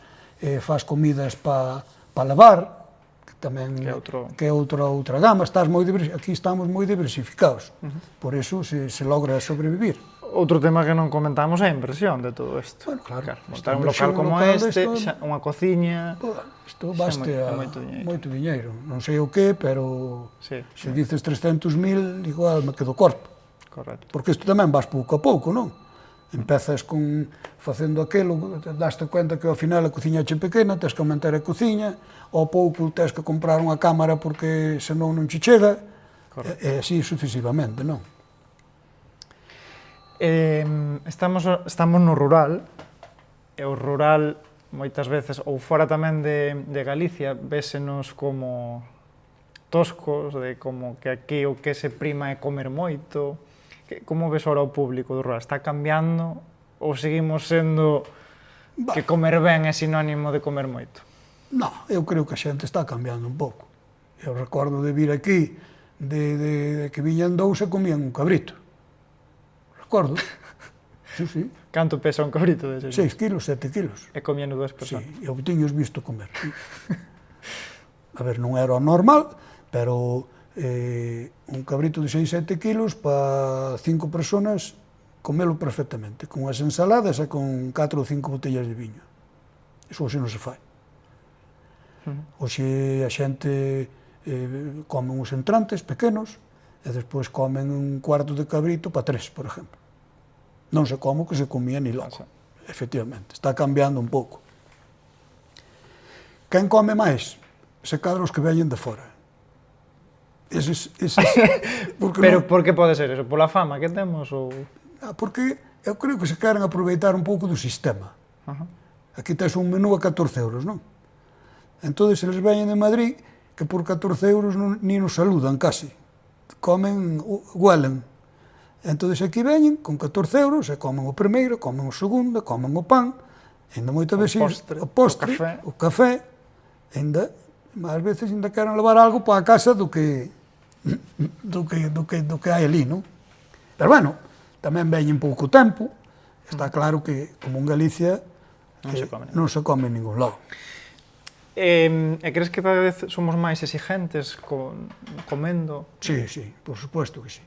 faz comidas para levar, tamén que é outra gama, aquí estamos moi diversificados, por iso se logra sobrevivir. outro tema que non comentamos é a inversión de todo isto. Bueno, claro. Montar un local como este, unha cociña... Isto baste a moito diñeiro. Non sei o que, pero se dices 300.000, igual me quedo corto. Correcto. Porque isto tamén vas pouco a pouco, non? Empezas con facendo aquilo, daste cuenta que ao final a cociña che pequena, tens que aumentar a cociña, ao pouco tens que comprar unha cámara porque senón non che chega, e así sucesivamente, non? Estamos no rural, e o rural moitas veces, ou fora tamén de Galicia, vésenos como toscos, de como que aquí o que se prima é comer moito. Como ves ora o público do rural? Está cambiando ou seguimos sendo que comer ben é sinónimo de comer moito? Non, eu creo que a xente está cambiando un pouco. Eu recordo de vir aquí, de que viñan dous e comían un cabrito. Recordo. Sí. Canto pesa un cabrito dese? 6 kilos, 7 kilos. E comían dúas persoas? Sí, eu tiños visto comer. A ver, non era o normal, pero un cabrito de 6-7 kilos para 5 personas comelo perfectamente, con as ensaladas e con 4 ou 5 botellas de viño. Iso hoxe non se fai. Hoxe a xente come uns entrantes pequenos e despois comen un cuarto de cabrito para 3, por exemplo. Non se come o que se comía ni logo. Efectivamente, está cambiando un pouco. Quen come máis? Se cadra os que veñen de fora. Pero por que pode ser eso? Pola fama que temos? Porque eu creo que se queren aproveitar un pouco do sistema. Aquí tens un menú a 14 euros, non? Entón, se les veñen de Madrid, que por 14 euros ni nos saludan casi. Comen, huelen. Entón, aquí veñen con 14 euros e comen o primeiro, comen o segundo, comen o pan, ainda moitas veces o postre, o café, ainda, máis veces ainda queren levar algo para a casa do que hai ali, non? Pero, bueno, tamén veñen pouco tempo, está claro que, como en Galicia, non se come en ningún lado. E crees que cada vez somos máis exigentes comendo? Sí, por suposto que sí.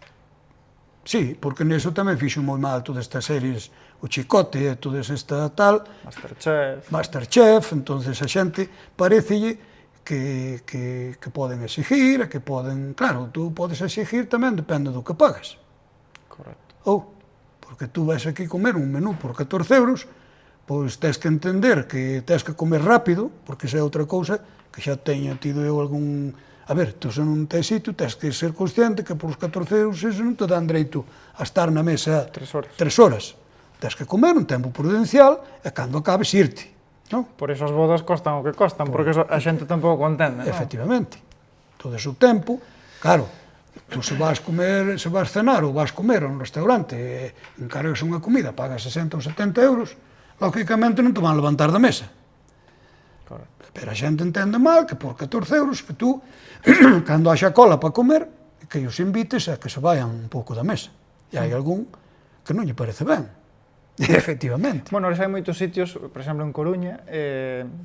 Sí, porque neso tamén fixo moi mal todas estas series, o Chicote e todas esta tal... Masterchef, entonces a xente parecelle que poden exigir, que poden... Claro, tú podes exigir tamén, depende do que pagas. Correcto. Porque tú vais aquí comer un menú por 14 euros, pois tens que entender que tens que comer rápido, porque xa é outra cousa que xa teño tido eu algún... A ver, tú se non tes sitio, tens que ser consciente que por os 14 euros eso non te dan dereito a estar na mesa 3 horas. Tens que comer un tempo prudencial e cando acabes irte. Non? Por iso as bodas costan o que costan, porque a xente tampouco entende, non? Efectivamente. Todo ese tempo, claro, tú se vas comer, se vas cenar ou vas comer a un restaurante e encargas unha comida, pagas 60 ou 70 euros, lógicamente non te van levantar da mesa. Correcto. Pero a xente entende mal que por 14 euros que tú, cando haxa cola para comer, que os invites a que se vayan un pouco da mesa. E hai algún que non lle parece ben. Efectivamente. Bueno, hai moitos sitios, por exemplo, en Coruña,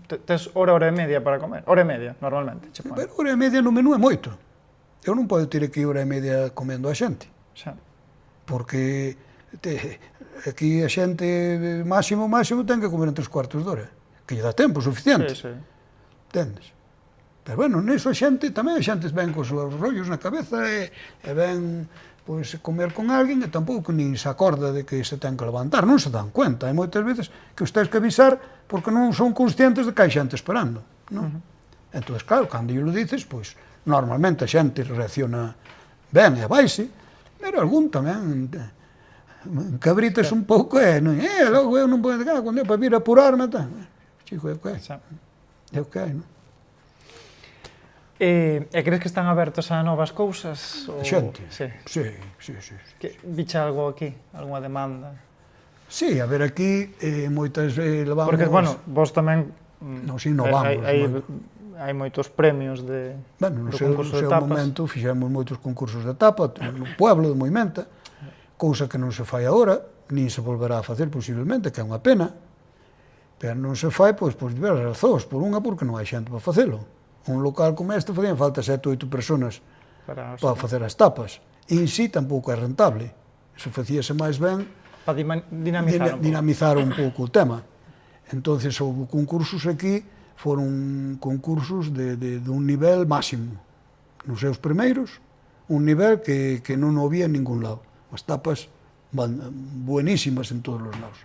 tes hora e media para comer. Hora e media, normalmente. Pero hora e media no menú é moito. Eu non podo ter aquí hora e media comendo a xente. Xa. Porque aquí a xente máximo ten que comer en 3 cuartos de hora. Que lle dá tempo suficiente. Sí. Entendes? Pero, bueno, neso a xente, tamén a xente ven cos rollos na cabeza e ven pois comer con alguén e tampouco nin se acorda de que se ten que levantar, non se dan cuenta. Hai moitas veces que os tens que avisar porque non son conscientes de que hai xente esperando, non? Entón, claro, cando yo lo dices, pois, normalmente a xente reacciona ben e abaixo, pero algún tamén cabritas un pouco e logo eu non podo cando eu para vir a apurarme, chico, é o que hai. É o que hai, non? E crees que están abertos a novas cousas? A xente? Sí. Viche algo aquí? Alguna demanda? Sí, a ver, aquí moitas levamos... Porque, bueno, vos tamén... Nos innovamos. Hai moitos premios de concurso de tapas. No seu momento fixemos moitos concursos de tapa no pueblo de Moimenta, cousa que non se fai agora, nin se volverá a facer posiblemente, que é unha pena, pero non se fai pois por diversas razóns. Por unha, porque non hai xente para facelo. Un local como este facían falta 7 ou 8 personas para facer as tapas. E en sí tampouco é rentable. Se facíase máis ben Para dinamizar un pouco. dinamizar un pouco o tema. Entonces, houve concursos aquí, foron concursos de un nivel máximo. Nos seus primeiros, un nivel que non o había en ningún lado. As tapas buenísimas en todos os lados.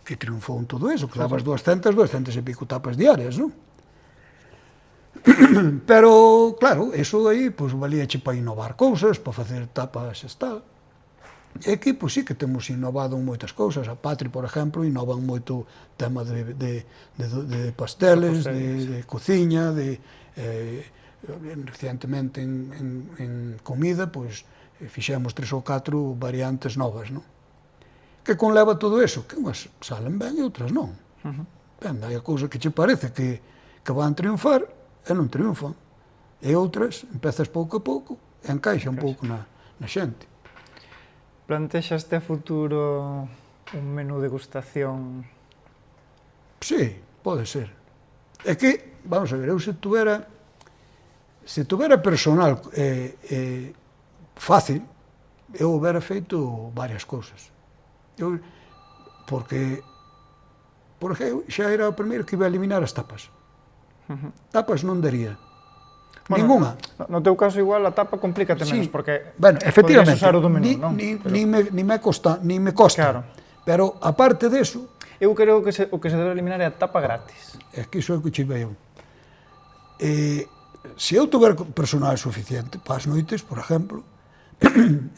Que triunfou en todo eso, que dabas 200 e pico tapas diarias, non? Pero, claro, eso aí, pois, valíache para innovar cousas, para facer tapas e tal. E aquí, pois, sí que temos innovado en moitas cousas. A Patri, por exemplo, innovan moito tema de pasteles, de cociña, recientemente en comida, pois, fixemos 3 ou 4 variantes novas, non? Que conleva todo eso? Que unhas salen ben e outras non. Ben, hai a cousa que che parece que van triunfar e non triunfan. E outras, empezas pouco a pouco e encaixa un pouco na xente. Plantexaste a futuro un menú degustación? Sí, pode ser. É que, vamos a ver, eu se tuvera personal fácil, eu houbera feito varias cousas. Porque xa era o primeiro que iba a eliminar as tapas. Tapas non daría. Ninguna. No teu caso, igual, a tapa complícate menos, porque efectivamente, podrías usar o do menú, non? Ni me costa, Claro. Pero, aparte deso, eu creo que o que se debe eliminar é a tapa gratis. É que iso é o que che veo. Se eu tuver personal suficiente para as noites, por exemplo,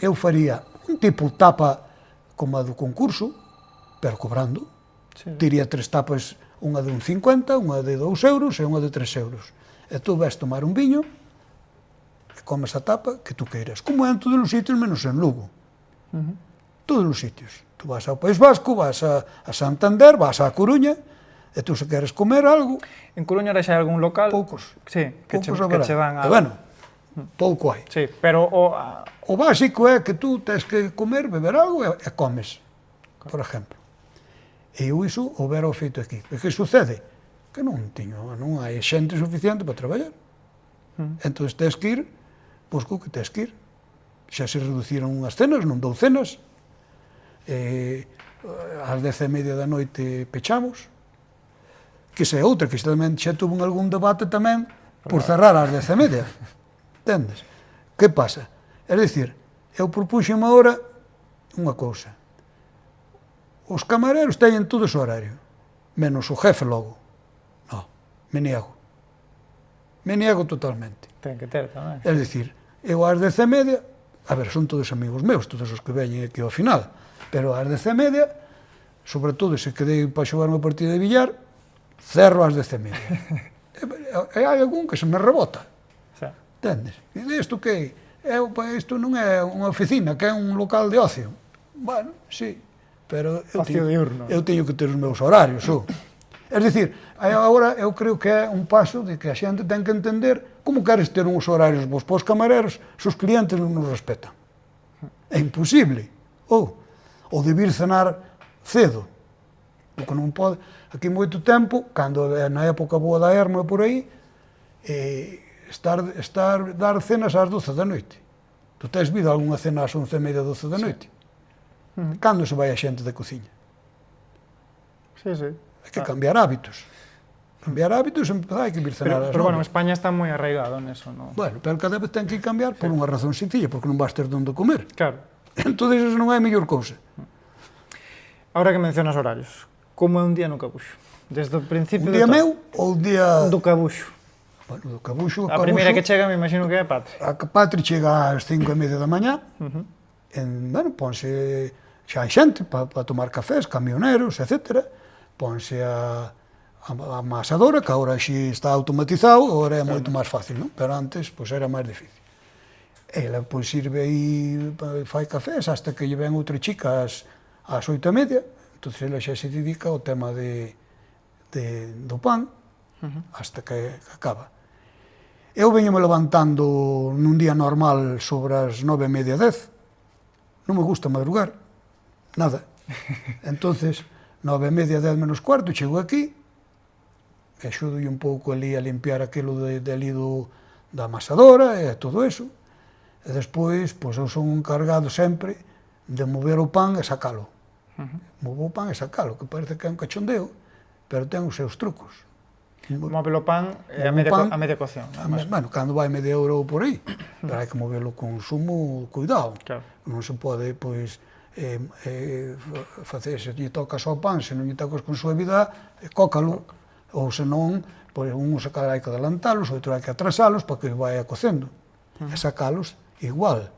eu faría un tipo tapa como a do concurso, pero cobrando. Tiría 3 tapas, unha de 1,50, unha de 2 euros e unha de 3 euros. E tú ves tomar un viño e comes a tapa que tú queiras. Como é en todos os sitios, menos en Lugo. Todos os sitios. Tú vas ao País Vasco, vas a Santander, vas a Coruña, e tú se queres comer algo... En Coruña xa hai algún local? Poucos. Sí, que che dan a... Bueno, pouco hai. Sí, pero o básico é que tú tens que comer, beber algo e comes, por exemplo. E eu iso houbera o feito aquí. E que sucede? Que non hai xente suficiente para traballar. Entón tens que ir, pois co que tens que ir. Xa se reduciron unhas cenas, non dou cenas. Ás 10:30 da noite pechamos. Que se é outra, que xa tuvo algún debate tamén por cerrar ás 10:30. Entendes? Que pasa? É dicir, eu propuxeme agora unha cousa. Os camareros teñen todo ese horario, menos o jefe logo. Non, me niego. Me niego totalmente. Ten que ter tamén. É dicir, eu ás 10:30, a ver, son todos amigos meus, todos os que veñen aquí ao final, pero ás 10:30, sobre todo se quedei para xogar unha partida de billar, cerro ás 10:30. E hai algún que se me rebota. Entendes? E isto que isto non é unha oficina, que é un local de ocio. Bueno, sí, pero eu teño que ter os meus horarios. É dicir, agora eu creo que é un paso de que a xente ten que entender como queres ter uns horarios vos para os camareros se os clientes non nos respetan. É imposible. Ou de vir cenar cedo. Porque non pode... Aquí moito tempo, cando na época boa da Hermo e por aí, dar cenas ás 12 da noite. Tu tens vido algunha cena ás 11:30, 12 da noite? Cando se vai a xente da cociña? Sí. Hai que cambiar hábitos. Cambiar hábitos, hai que vir cenar ás 9. Pero, bueno, España está moi arraigado neso, non? Bueno, pero cada vez ten que cambiar por unha razón sencilla, porque non vas ter donde comer. Claro. Entón, eso non é a mellor cousa. Ahora que mencionas horarios, como é un día no Cabuxo? Desde o principio un día meu ou un día... do Cabuxo? Bueno, do Cabuxo... A primeira que chega, me imagino que é a Patri. A Patri chega ás 5:30 da mañá. Bueno, ponse... Xa hai xente para tomar cafés, camioneros, etc. Ponse a amasadora, que agora xe está automatizado, agora é moito máis fácil, non? Pero antes, pois, era máis difícil. Ela, pois, sirve aí, fai cafés, hasta que lle ven outra chica ás 8:30. Entón, ela xa se dedica ao tema do pan, hasta que acaba. Eu veñome levantando nun día normal sobre as 9:30, 10. Non me gusta madrugar, nada. Entonces, 9:30, 10 menos cuarto, chego aquí, e axudolle un pouco ali a limpiar aquilo ali da amasadora e todo eso. E despois, pois, eu son encargado sempre de mover o pan e sacalo. Mover o pan e sacalo, que parece que é un cachondeo, pero ten os seus trucos. Móvelo o pan a media cocción. Bueno, cando vai media hora ou por aí, pero hai que movelo con sumo cuidado. Claro. Non se pode, pois, facer, se lle tocas ao pan, se non lle tocas con suavidade, cócalo, ou senón, pois, uns hai que adelantalos, outro hai que atrasalos para que vaya cocendo. E sacalos igual.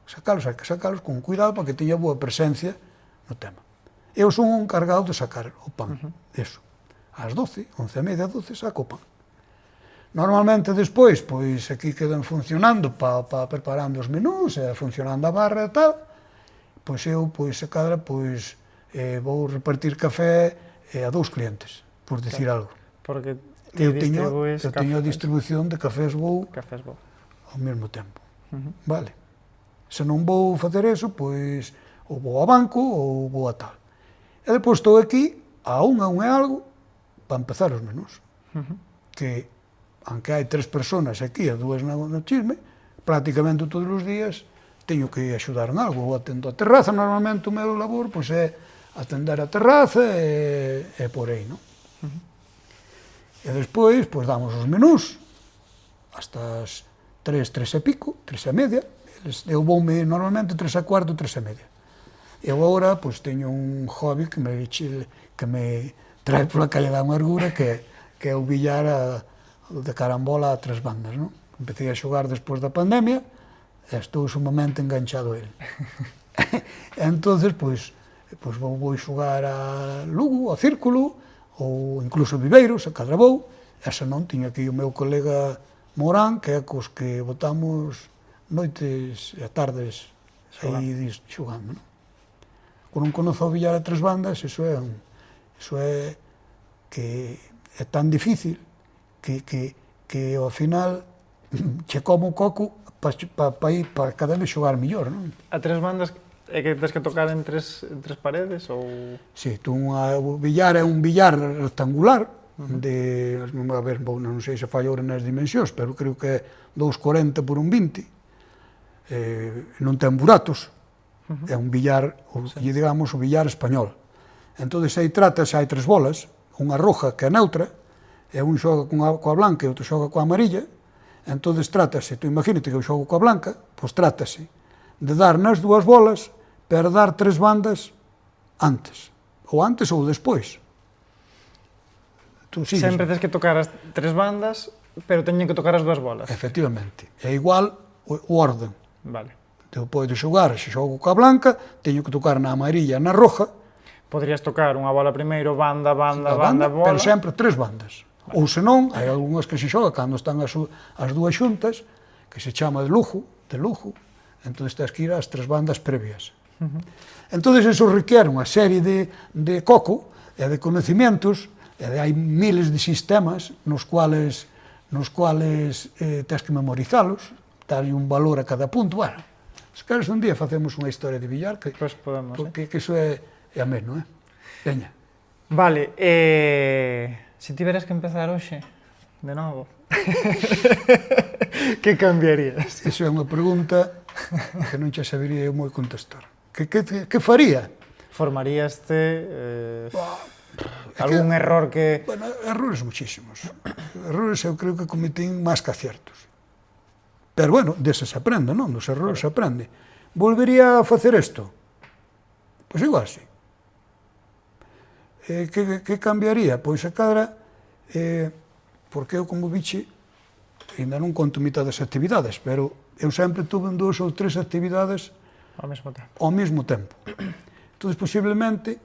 Hai que sacalos con cuidado para que teña boa presencia no tema. Eu son un encargado de sacar o pan, eso. Ás 12, 11:30, 12, saco o pan. Normalmente despois, pois aquí quedan funcionando para preparando os menús, funcionando a barra e tal, pois eu, pois, se cadra, pois, vou repartir café a 2 clientes, por dicir algo. Porque Eu teño a distribución de cafés vou ao mesmo tempo. Vale. Se non vou facer eso, pois, ou vou a banco ou vou a tal. E depois estou aquí, a un e algo, para empezar os menús. Que, aunque hai 3 personas aquí e 2 no chisme, prácticamente todos os días teño que axudar en algo. Ou atendo a terraza, normalmente o meu labor pois, é atender a terraza e por aí, non? E despois, pois, damos os menús hasta as 3, 3 e pico, 3 e media. Eu voume normalmente 3 e cuarto, 3 e media. Eu agora, pois, teño un hobby que me trae pola calle da amargura, que é o billar de carambola a 3 bandas, non? Empecé a xogar despois da pandemia e estou sumamente enganchado a ele. Entonces, pois vou xogar a Lugo, ao Círculo, ou incluso a Viveiros, a Cadrabou, e se non, tiña aquí o meu colega Morán, que é cos que botamos noites e tardes aí xogando, non? Quando non conozo o billar a 3 bandas, eso é que é tan difícil que ao final che como o coco para cada vez xogar mellor, non? A 3 bandas é que tens que tocar en tres paredes ou... Si, o billar é un billar rectangular de, a ver, non sei se fai agora nas dimensións, pero creo que é 2,40 por 1,20, non ten buratos, é un billar, digamos, o billar español. Entón, aí trátase, hai 3 bolas, unha roja que é neutra, e un xoga coa blanca e outro xoga coa amarilla, entón trátase, tú imagínate que eu xogo coa blanca, pois trátase de dar nas 2 bolas, pero dar 3 bandas antes ou despois. Sempre tens que tocar as 3 bandas, pero teñen que tocar as 2 bolas. Efectivamente, é igual o orden. Vale. Eu podo xogar, se xogo coa blanca, teño que tocar na amarilla e na roja. Podrías tocar unha bola primeiro, banda, bola. Pero sempre 3 bandas. Vale. Ou senón, hai algunhas que se xoga cando están as 2 xuntas, que se chama de lujo, entón tens que ir ás 3 bandas previas. Entón, eso requer unha serie de coco e de conhecimentos, e hai miles de sistemas nos cuales tens que memorizalos, darlle un valor a cada punto. Bueno, se queres un día facemos unha historia de billar, que iso é ameno, Veña. Vale, se tiveras que empezar hoxe, de novo, que cambiarías? Iso é unha pregunta que non xa sabería eu moi contestar. Que faría? Formaríaste algún error que... Bueno, errores muchísimos. Errores eu creo que cometín máis que aciertos. Pero, bueno, deses se aprende, non? Dos errores se aprende. Volvería a facer isto? Pois igual, sí. Que cambiaría? Pois a cadra, porque eu, como biche, ainda non conto mitad das actividades, pero eu sempre tuve 2 ou 3 actividades ao mesmo tempo. Entón, posiblemente,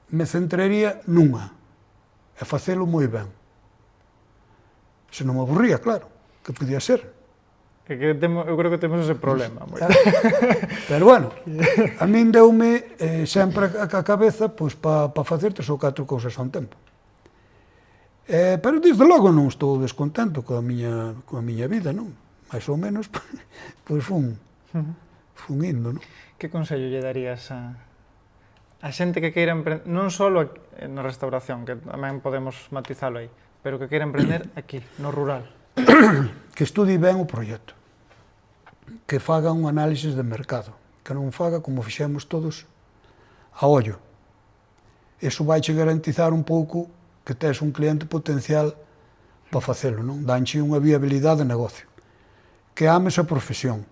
me centraría nunha, e facelo moi ben. Se non me aburría, claro, que podía ser. Eu creo que temos ese problema. Pero, bueno, a min deume sempre a cabeza para facer 3 ou 4 cousas ao tempo. Pero, desde logo, non estou descontento coa miña vida, non? Mais ou menos, pois fun indo, non? Que consello lle darías a xente que queira emprender, non só na restauración, que tamén podemos matizalo aí, pero que queira emprender aquí, no rural? Que estudie ben o proxecto. que faga un análisis de mercado, que non faga como fixemos todos a ollo. Iso vai che garantizar un pouco que tes un cliente potencial para facelo, non? Danche unha viabilidade de negocio. Que ames a profesión.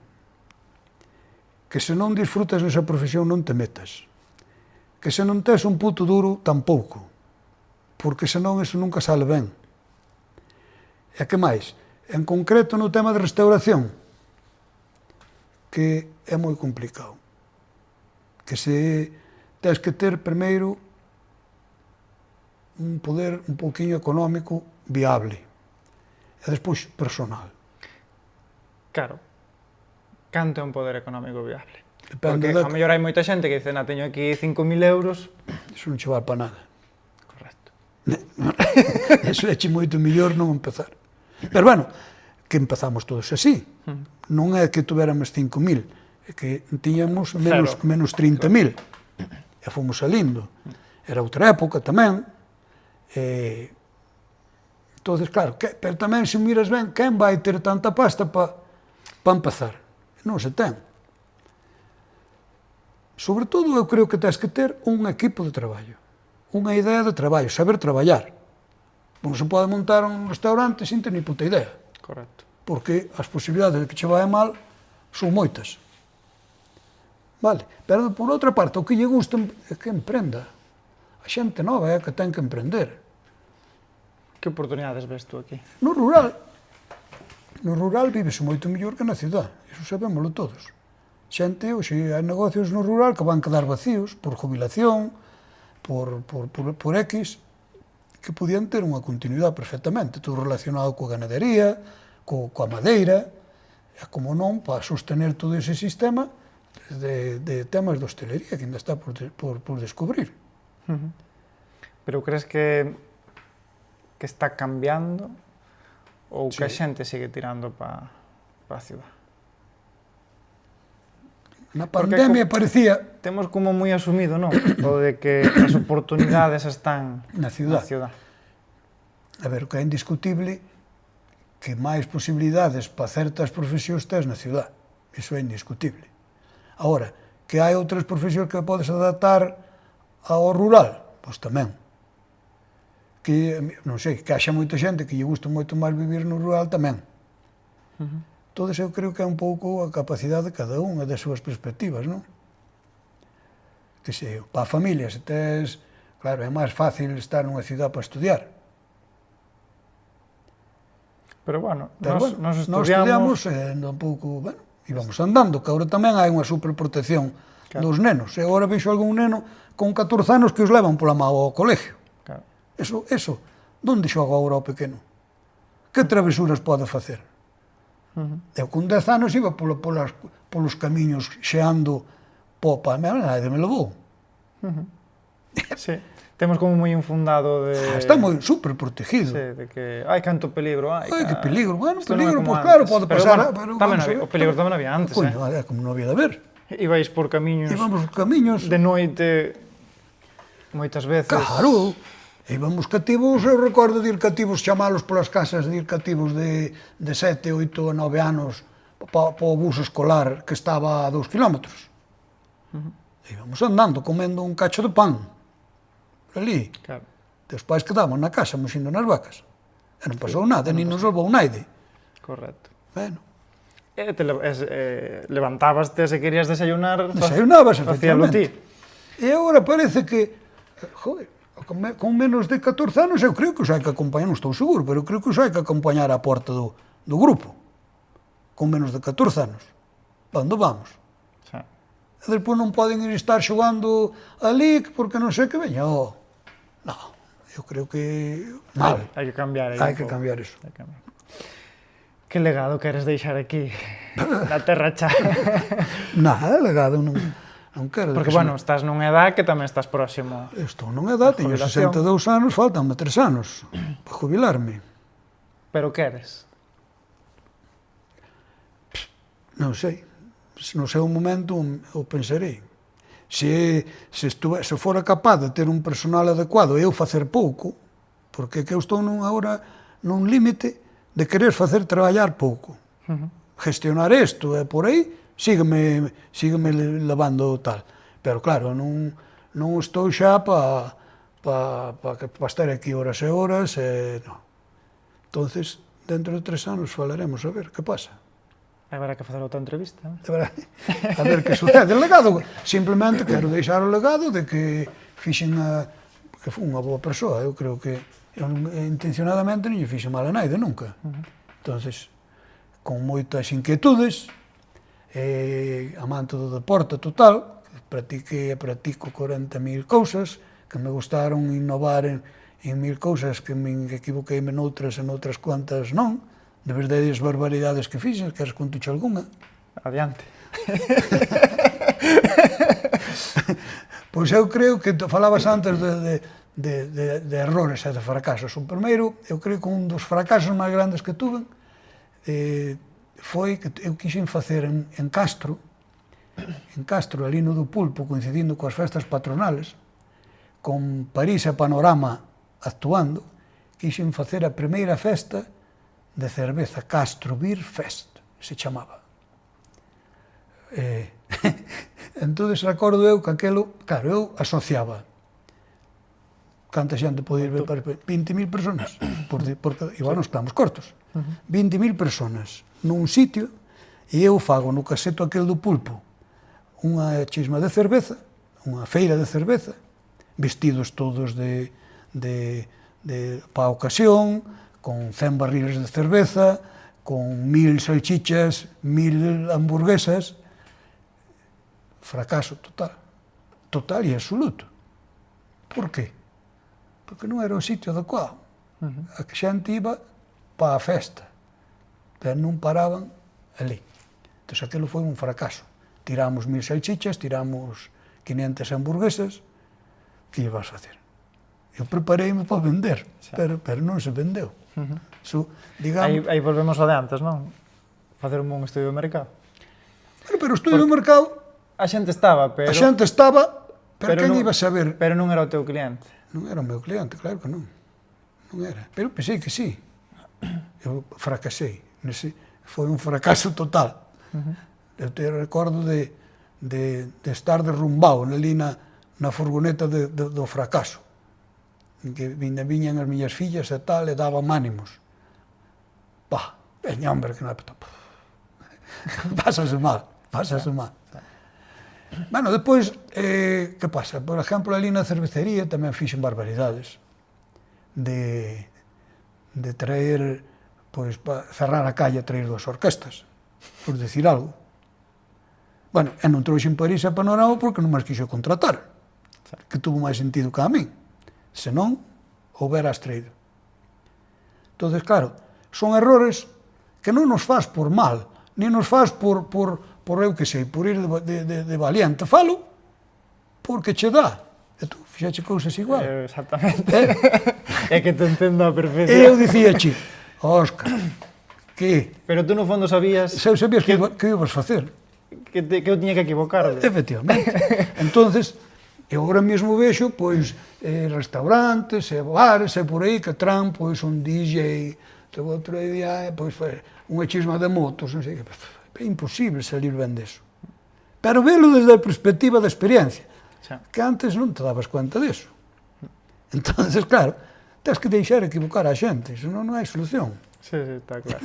Que se non disfrutas nesa profesión non te metas. Que se non tes un puto duro, tampouco. Porque senón iso nunca sale ben. E que máis? En concreto no tema de restauración, que é moi complicado. Que se tens que ter primeiro un poder un pouquiño económico viable e despois personal. Claro. Canto é un poder económico viable? Depende Porque a mellor hai moita xente que dice, teño aquí 5.000 euros. Iso non che vale para nada. Correcto. Iso é moito mellor non empezar. Pero bueno, que empezamos todos así. Non é que tuveramos 5.000, é que tiñamos menos 30.000. E fomos salindo. Era outra época tamén. Entonces, claro, pero tamén se miras ben, quen vai ter tanta pasta para empezar? Non se ten. Sobre todo, eu creo que tens que ter un equipo de traballo, unha idea de traballo, saber traballar. Non se pode montar un restaurante sin ter ni puta idea. Correcto. Porque as posibilidades de que che vai mal son moitas. Vale, pero por outra parte, o que lle gusta é que emprenda. A xente nova é que ten que emprender. Que oportunidades ves tú aquí? No rural vívese moito mellor que na cidade, iso sabémoslo todos. Xente, hoxe hai negocios no rural que van quedar vacíos por jubilación, por X, que podían ter unha continuidade perfectamente, todo relacionado coa ganadería, coa madeira, e como non, para sostener todo ese sistema de temas de hostelería que ainda está por descubrir. Pero crees que está cambiando ou que a xente sigue tirando para a ciudad? Na pandemia parecía... Temos como moi asumido, non? O de que as oportunidades están na ciudad. A ver, o que é indiscutible que máis posibilidades para certas profesións tes na ciudad. Iso é indiscutible. Agora, que hai outras profesións que podes adaptar ao rural? Pois tamén. Que, non sei, que haxa moita xente que lle gusta moito máis vivir no rural tamén. Todo eu creo que é un pouco a capacidade de cada unha das súas perspectivas, non? Que sei, para a familia, se tes... Claro, é máis fácil estar nunha cidade para estudiar. Pero bueno, Nós estudiamos un pouco, bueno, íbamos andando, que agora tamén hai unha superprotección dos nenos. E agora vexo algún neno con 14 anos que os levan pola mão ao colegio. Claro. Eso, onde xoga agora o pequeno? Que travesuras pode facer? Eu con 10 anos iba polos camiños xeando popa, nadie me levou. Sí. Temos como moi infundado de... Está moi super protegido. Sí, de que hai canto peligro hai. Ai, que peligro. Bueno, peligro, pois claro, pode pasar. Pero o peligro tamén había antes, É como non había de haber. Ibais por camiños... Íbamos por camiños... De noite, moitas veces... Claro. Íbamos cativos, eu recordo de ir cativos, chamalos polas casas, de ir cativos de 7, 8, 9 anos para o bus escolar que estaba a 2 kilómetros. Íbamos andando, comendo un cacho de pan. Ali. Claro. Os pais quedaban na casa, moxindo nas vacas. E non pasou nada, nin nos salvou naide. Correcto. Bueno. Levantabaste se querías desayunar, desayunabas, facíalo ti. E agora parece que, joder, con menos de 14 anos, eu creo que os hai que acompañar, non estou seguro, pero eu creo que os hai que acompañar á porta do grupo. Con menos de 14 anos. Onde vamos? Xa. E despois non poden ir estar xogando ali, porque non sei que veña. Non, eu creo que... mal. Hai que cambiar. Hai que cambiar iso. Que legado queres deixar aquí, na terra cha? Nada, legado non quero. Porque, bueno, estás nunha edad que tamén estás próximo. Estou nunha edad, teño 62 anos, faltanme 3 anos para jubilarme. Pero queres? Non sei. No seu momento eu pensarei. Se fora capaz de ter un personal adecuado e eu facer pouco, porque que eu estou agora nun límite de querer facer traballar pouco. gestionar isto e por aí, sígueme levando tal. Pero claro, non estou xa para estar aquí horas e horas, non. Entonces, dentro de 3 anos falaremos a ver que pasa. Habrá que facer outra entrevista. A ver que sucede. O legado, simplemente quero deixar o legado de que fixen que foi unha boa persoa. Eu creo que eu intencionadamente non lle fixe mal a naide nunca. Entonces, con moitas inquietudes, amante do deporte total, pratiquei e practico 40.000 cousas, que me gustaron innovar en 1000 cousas, que me equivoqueime noutras e noutras cuantas non, de verdades barbaridades que fixen, queres contuche algunha? Adiante. Pois eu creo que falabas antes de errores e de fracasos. O primeiro, eu creo que un dos fracasos máis grandes que tuve foi que eu quixen facer en Castro, ali no do Pulpo, coincidindo coas festas patronales, con París e Panorama actuando, quixen facer a primeira festa de cerveza, Castro Beer Fest, se chamaba. Entón, recordo eu que aquelo, claro, eu asociaba canta xente pode ir ver, 20.000 personas, porque igual nos quedamos cortos, 20.000 personas nun sitio, e eu fago no caseto aquel do Pulpo unha chisma de cerveza, unha feira de cerveza, vestidos todos para a ocasión, con 100 barriles de cerveza, con 1000 salchichas, 1000 hamburguesas. Fracaso total e absoluto. Por qué? Porque non era o sitio adecuado. A xente iba para a festa, pero non paraban ali. Entón, aquilo foi un fracaso. Tiramos 1000 salchichas, tiramos 500 hamburguesas, que ibas a facer? Eu prepareime para vender, pero non se vendeu. Aí volvemos ao de antes, non? Facer un bon estudio de mercado. Pero o estudio de mercado... A xente estaba, pero... A xente estaba, pero quen iba a saber? Pero non era o teu cliente. Non era o meu cliente, claro que non. Non era. Pero pensei que sí. Eu fracasei. Foi un fracaso total. Eu te recordo de estar derrumbado ali na furgoneta do fracaso. Que viñan as miñas fillas e tal, e daban ánimos. Veña, hombre, que non é... Pásase mal. Bueno, depois, que pasa? Por exemplo, ali na cervecería tamén fixen barbaridades de traer, pois, para cerrar a calle, traer 2 orquestas, por decir algo. Bueno, e non trouxen París e Panorama porque non máis quixo contratar, que tuvo máis sentido que a min. Senón, houberas traído. Entón, claro, son errores que non nos faz por mal, nin nos faz por eu que sei, por ir de valiente. Falo porque che dá. E tú fixache cousas igual. Exactamente. É que te entendo a perfección. E eu dicíache, Óscar, que... Pero tú no fondo sabías... Sabías que ibas facer. Que eu tiña que equivocar. Efectivamente. Entonces, eu agora mesmo vexo, pois, restaurantes, e bares, e por aí, que traen, pois, un DJ, o outro día, pois, unha chisma de motos, non sei que... É imposible salir ben deso. Pero velo desde a perspectiva da experiencia, que antes non te dabas cuenta deso. Entón, claro, tens que deixar equivocar a xente, senón non hai solución. Sí, está claro.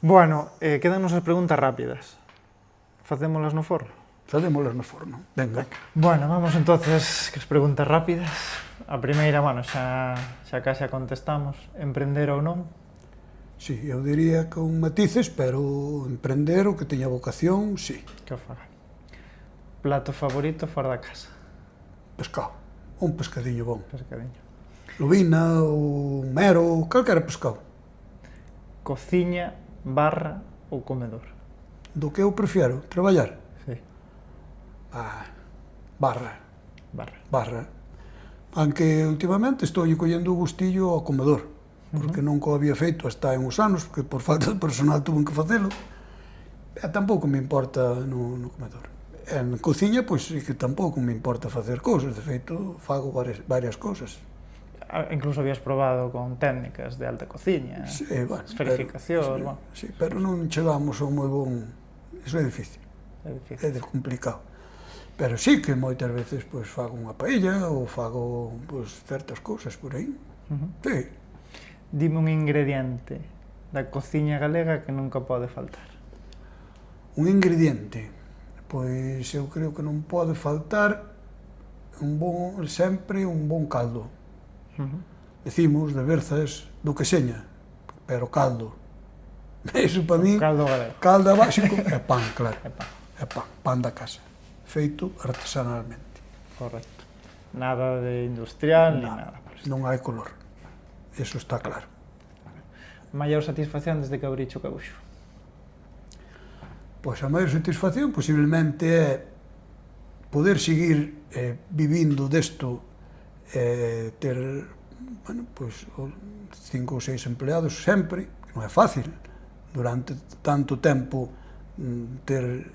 Bueno, quedanos as preguntas rápidas. Facémolas no forno? Facémolas no forno, venga. Bueno, vamos entonces que as preguntas rápidas. A primeira, bueno, xa case a contestamos. Emprender ou non? Sí, eu diría con matices, pero emprender o que teña vocación, sí. Que o faga. Plato favorito fora da casa? Pescado. Un pescadiño bon. Pescadiño. Lubina, ou mero, calquera pescado. Cociña, barra ou comedor? Do que eu prefiero, traballar? Sí. Barra. Aunque últimamente estou collendo o gustillo ao comedor, porque non o había feito hasta en uns anos, porque por falta de personal tuve que facelo, e tampouco me importa no comedor. En cociña, pois, que tampouco me importa facer cousas, de feito, fago varias cousas. Incluso habías probado con técnicas de alta cociña, Sí, bueno, esferificación, bueno, sí, pero non chegamos a un moi bon... Iso é difícil, é difícil. é complicado. Pero sí que moitas veces pois, fago unha paella ou fago pois, certas cousas por aí. Sí. Dime un ingrediente da cociña galega que nunca pode faltar. Un ingrediente, pois eu creo que non pode faltar sempre un bon caldo. Decimos de berzas do que seña, pero caldo. Iso para mí, Caldo galego. caldo básico é pan, claro. É pan. É pan da casa, feito artesanalmente. Correcto. Nada de industrial, ni nada. Non hai color, eso está claro. Maior satisfacción desde que abricho o Cabuxo. Pois a maior satisfacción posiblemente é poder seguir vivindo desto, ter, bueno, pois, 5 ou 6 empleados sempre, que non é fácil, durante tanto tempo ter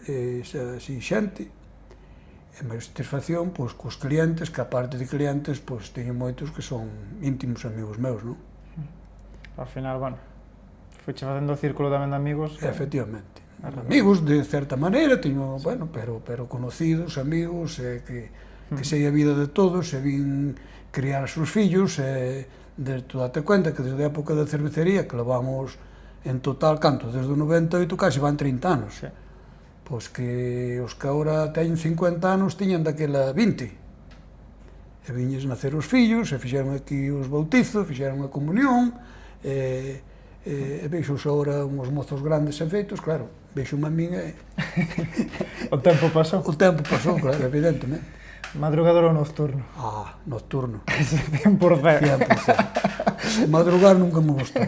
así xente, e maior satisfacción pois, cos clientes, que a parte de clientes pois, teño moitos que son íntimos amigos meus, non? Ao final, bueno, fuiche facendo o círculo tamén de amigos. Efectivamente. Amigos, de certa maneira, teño, bueno, pero conocidos, amigos, que sei a vida de todos, e vin criar os seus fillos, tú date cuenta que desde a época da cervecería, que levamos en total, canto, desde o 98, casi van 30 anos. Sí. Pois que os que agora teñen 50 anos tiñan daquela 20. E viñes nacer os fillos, e fixeron aquí os bautizos, fixeron a comunión, e veixos agora uns mozos grandes e feitos, claro, veixo-me a min e... O tempo pasou. O tempo pasou, claro, evidentemente. Madrugador ou nocturno? Nocturno. 100%. 100%. Madrugar nunca me gustou.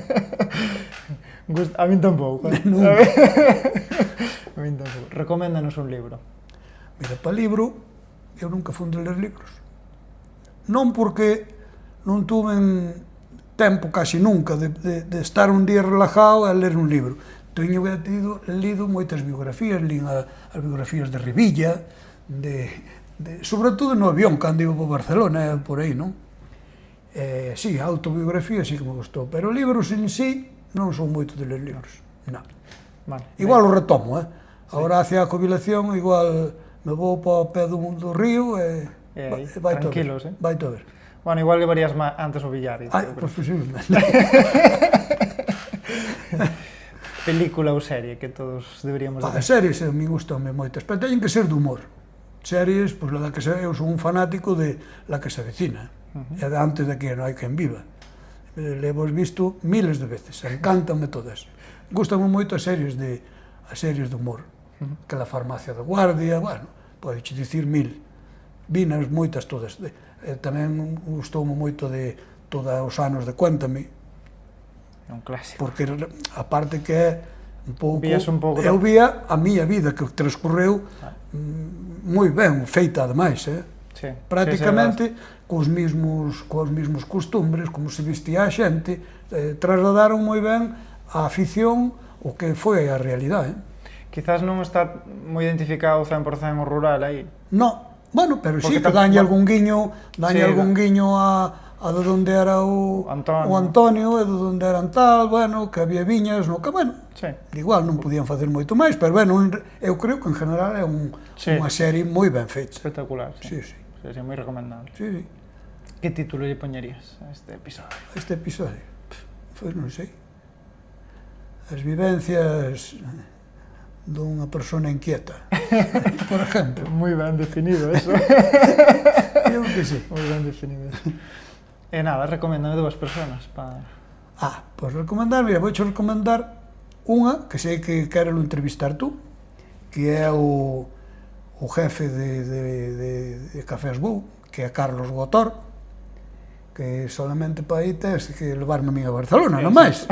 A min tampouco. Nunca. A min tampouco. Recoméndanos un libro. Mira, para libro, eu nunca fui de ler libros. Non porque non tuven tempo casi nunca de estar un día relajado e ler un libro. Teño lido moitas biografías, lín as biografías de Revilla, sobre todo no avión, cando iba para Barcelona, por aí, non? Sí, a autobiografía sí que me gustou, pero libros en sí non son moito de ler libros, non. Vale. Igual o retomo, Agora, hacia a jubilación, igual me vou para o pé do río e vai todo tranquilos, vai todo ver. Bueno, igual levarías antes o billar. Pois posiblemente. Película ou serie que todos deberíamos ver? Series, a mí gustan moitas, pero teñen que ser de humor. Series, pois la que eu son un fanático de La que se avecina, e antes de que non hai quen viva. Le hemos visto miles de veces, encántanme todas. Gústame moito as series de humor, que La farmacia de guardia, bueno, podes dicir mil. Vinas moitas todas. Tamén gustoume moito de todos os anos de Cuéntame. É un clásico. Porque a parte que é un pouco... Eu vía a miña vida que transcorreu moi ben, feita ademais, Sí, prácticamente cos mesmos costumbres, como se vestía a xente, trasladaron moi ben a afición o que foi a realidade. Quizás non está moi identificado 100% o rural aí. No, bueno, pero sí que dañe algún guiño a de onde era o Antonio e de onde eran tal, bueno, que había viñas, no que, bueno, igual non podían facer moito máis, pero, bueno, eu creo que en general é unha serie moi ben feita. Espectacular, sí. Sí, moi recomendable. Sí. Que título lle poñerías a este episodio? Este episodio? Pois non sei. As vivencias dunha persona inquieta, por exemplo. Moi ben definido, eso. Eu que sí. Moi ben definido, eso. E nada, recoméndame 2 personas para... Pois recomendar, mira, vouche recomendar unha que sei que quero entrevistar tú, que é o jefe de Cafés Bou, que é Carlos Gotor, que solamente para aí tens que levarme a mí a Barcelona, non máis.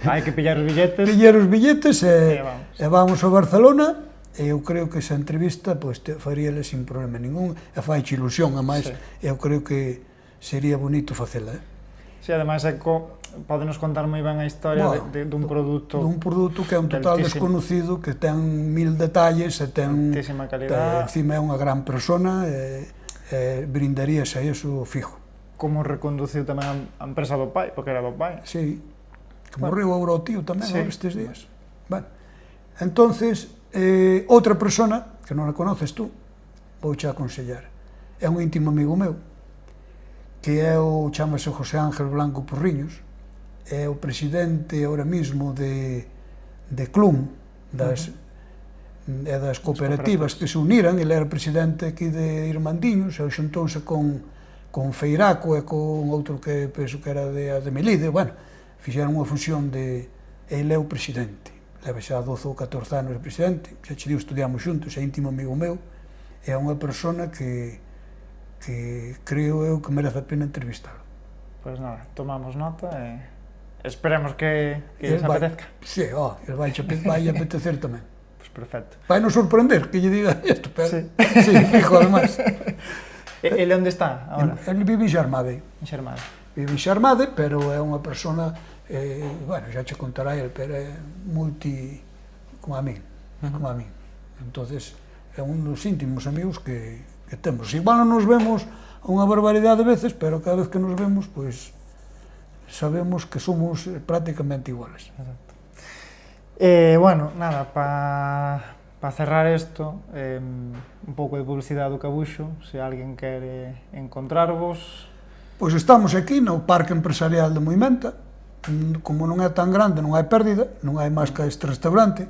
Hai que pillar os billetes. Pillar os billetes e vamos a Barcelona, e eu creo que esa entrevista faríale sin problema ningún, e faiche ilusión, a máis, eu creo que sería bonito facela. Si, ademais, podenos contar moi ben a historia dun produto... Dun produto que é un total desconocido, que ten 1000 detalles, e ten... Altísima calidad. Encima é unha gran persona, e brindaríase a iso fijo. como reconduciu tamén a empresa do pai, porque era do pai. Sí, que morreu agora o tío tamén, Sí. agora estes días. Bueno, entonces, outra persona, que non a conoces tú, vouche aconsellar. É un íntimo amigo meu, que é chamase José Ángel Blanco Porriños, é o presidente ahora mismo de CLUM, das cooperativas que se uniran. Ele era presidente aquí de Irmandiños, e xuntouse con Feiraco e con outro que penso que era de Melide. Bueno, fixeron unha fusión de... Ele é o presidente, leva xa 12 ou 14 anos de presidente, xa che digo, estudiamos xuntos, é íntimo amigo meu, é unha persona que creo eu que merece a pena entrevistalo. Pois nada, tomamos nota e esperemos que lles apetezca. Sí, ele vai apetecer tamén. Pois perfecto. Vai nos sorprender que lle diga isto, pero... Sí. Sí, fijo, además. Ele onde está agora? Ele vive en Xarmade. En Xermade. Vive en Xarmade, pero é unha persona, bueno, xa che contará ele, pero é como a min, como a min. Entonces, é un dos íntimos amigos que temos. Igual non nos vemos unha barbaridade de veces, pero cada vez que nos vemos, pois, sabemos que somos prácticamente iguales. Exacto. Bueno, nada, para cerrar isto, un pouco de publicidade do Cabuxo, se alguén quere encontrarvos. Pois estamos aquí no Parque Empresarial de Moimenta. Como non é tan grande, non hai pérdida, non hai máis que este restaurante.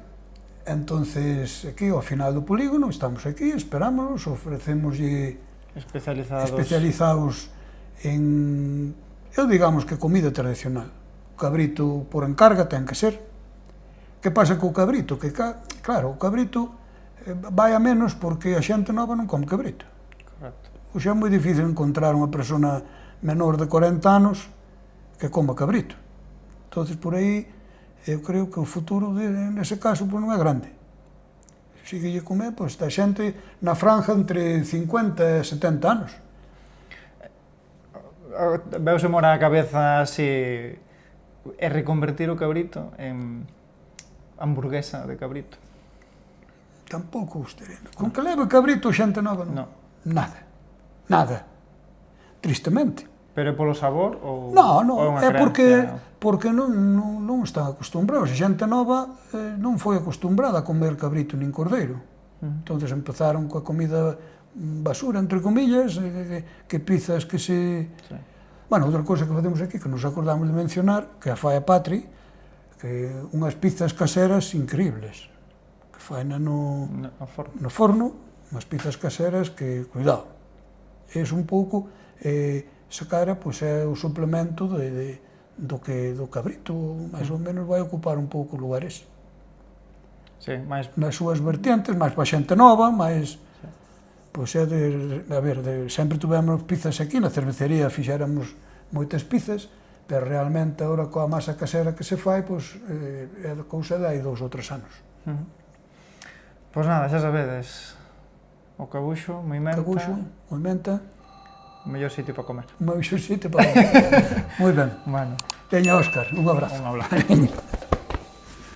Entonces, aquí, ao final do polígono, estamos aquí, esperámonos, ofrecémoslle especializados en, eu digamos que comida tradicional. O cabrito por encarga ten que ser. Que pasa co cabrito? Que, claro, o cabrito vai a menos porque a xente nova non come cabrito. Correcto. Oxe, é moi difícil encontrar unha persona menor de 40 anos que coma cabrito. Entonces, por aí, eu creo que o futuro, nese caso, pois non é grande. Sigue lle comer, pois, está xente na franja entre 50 e 70 anos. Veuse mora a cabeza así, é reconvertir o cabrito en hamburguesa de cabrito. Tampouco gustaría. Con que leve cabrito xente nova, non? No. Nada. Nada. Tristemente. Pero é polo sabor ou Non, é é creencia? porque non están acostumbrados. A xente nova non foi acostumbrada a comer cabrito nin cordeiro. Entonces empezaron coa comida basura, entre comillas, que pizzas que se... Sí. Bueno, outra cosa que facemos aquí, que nos acordamos de mencionar, que a fai a Patri, que unhas pizzas caseras increíbles, que faina no forno, unhas pizzas caseras que, cuidado, é un pouco... Esa cara, pois, é o suplemento do cabrito, máis ou menos vai ocupar un pouco o lugar ese. Sí, máis... Nas súas vertientes, máis para xente nova, máis... Pois é sempre tivemos pizzas aquí, na cervecería fixéramos moitas pizzas, pero realmente agora coa masa casera que se fai, pois, é cousa de hai 2 ou 3 anos. Pois nada, xa sabedes, o Cabuxo, Moimenta... Cabuxo, Moimenta... O mellor sitio para comer. O mellor sitio para comer. Moi ben. Bueno. Teña, Óscar, un abrazo. Un abrazo.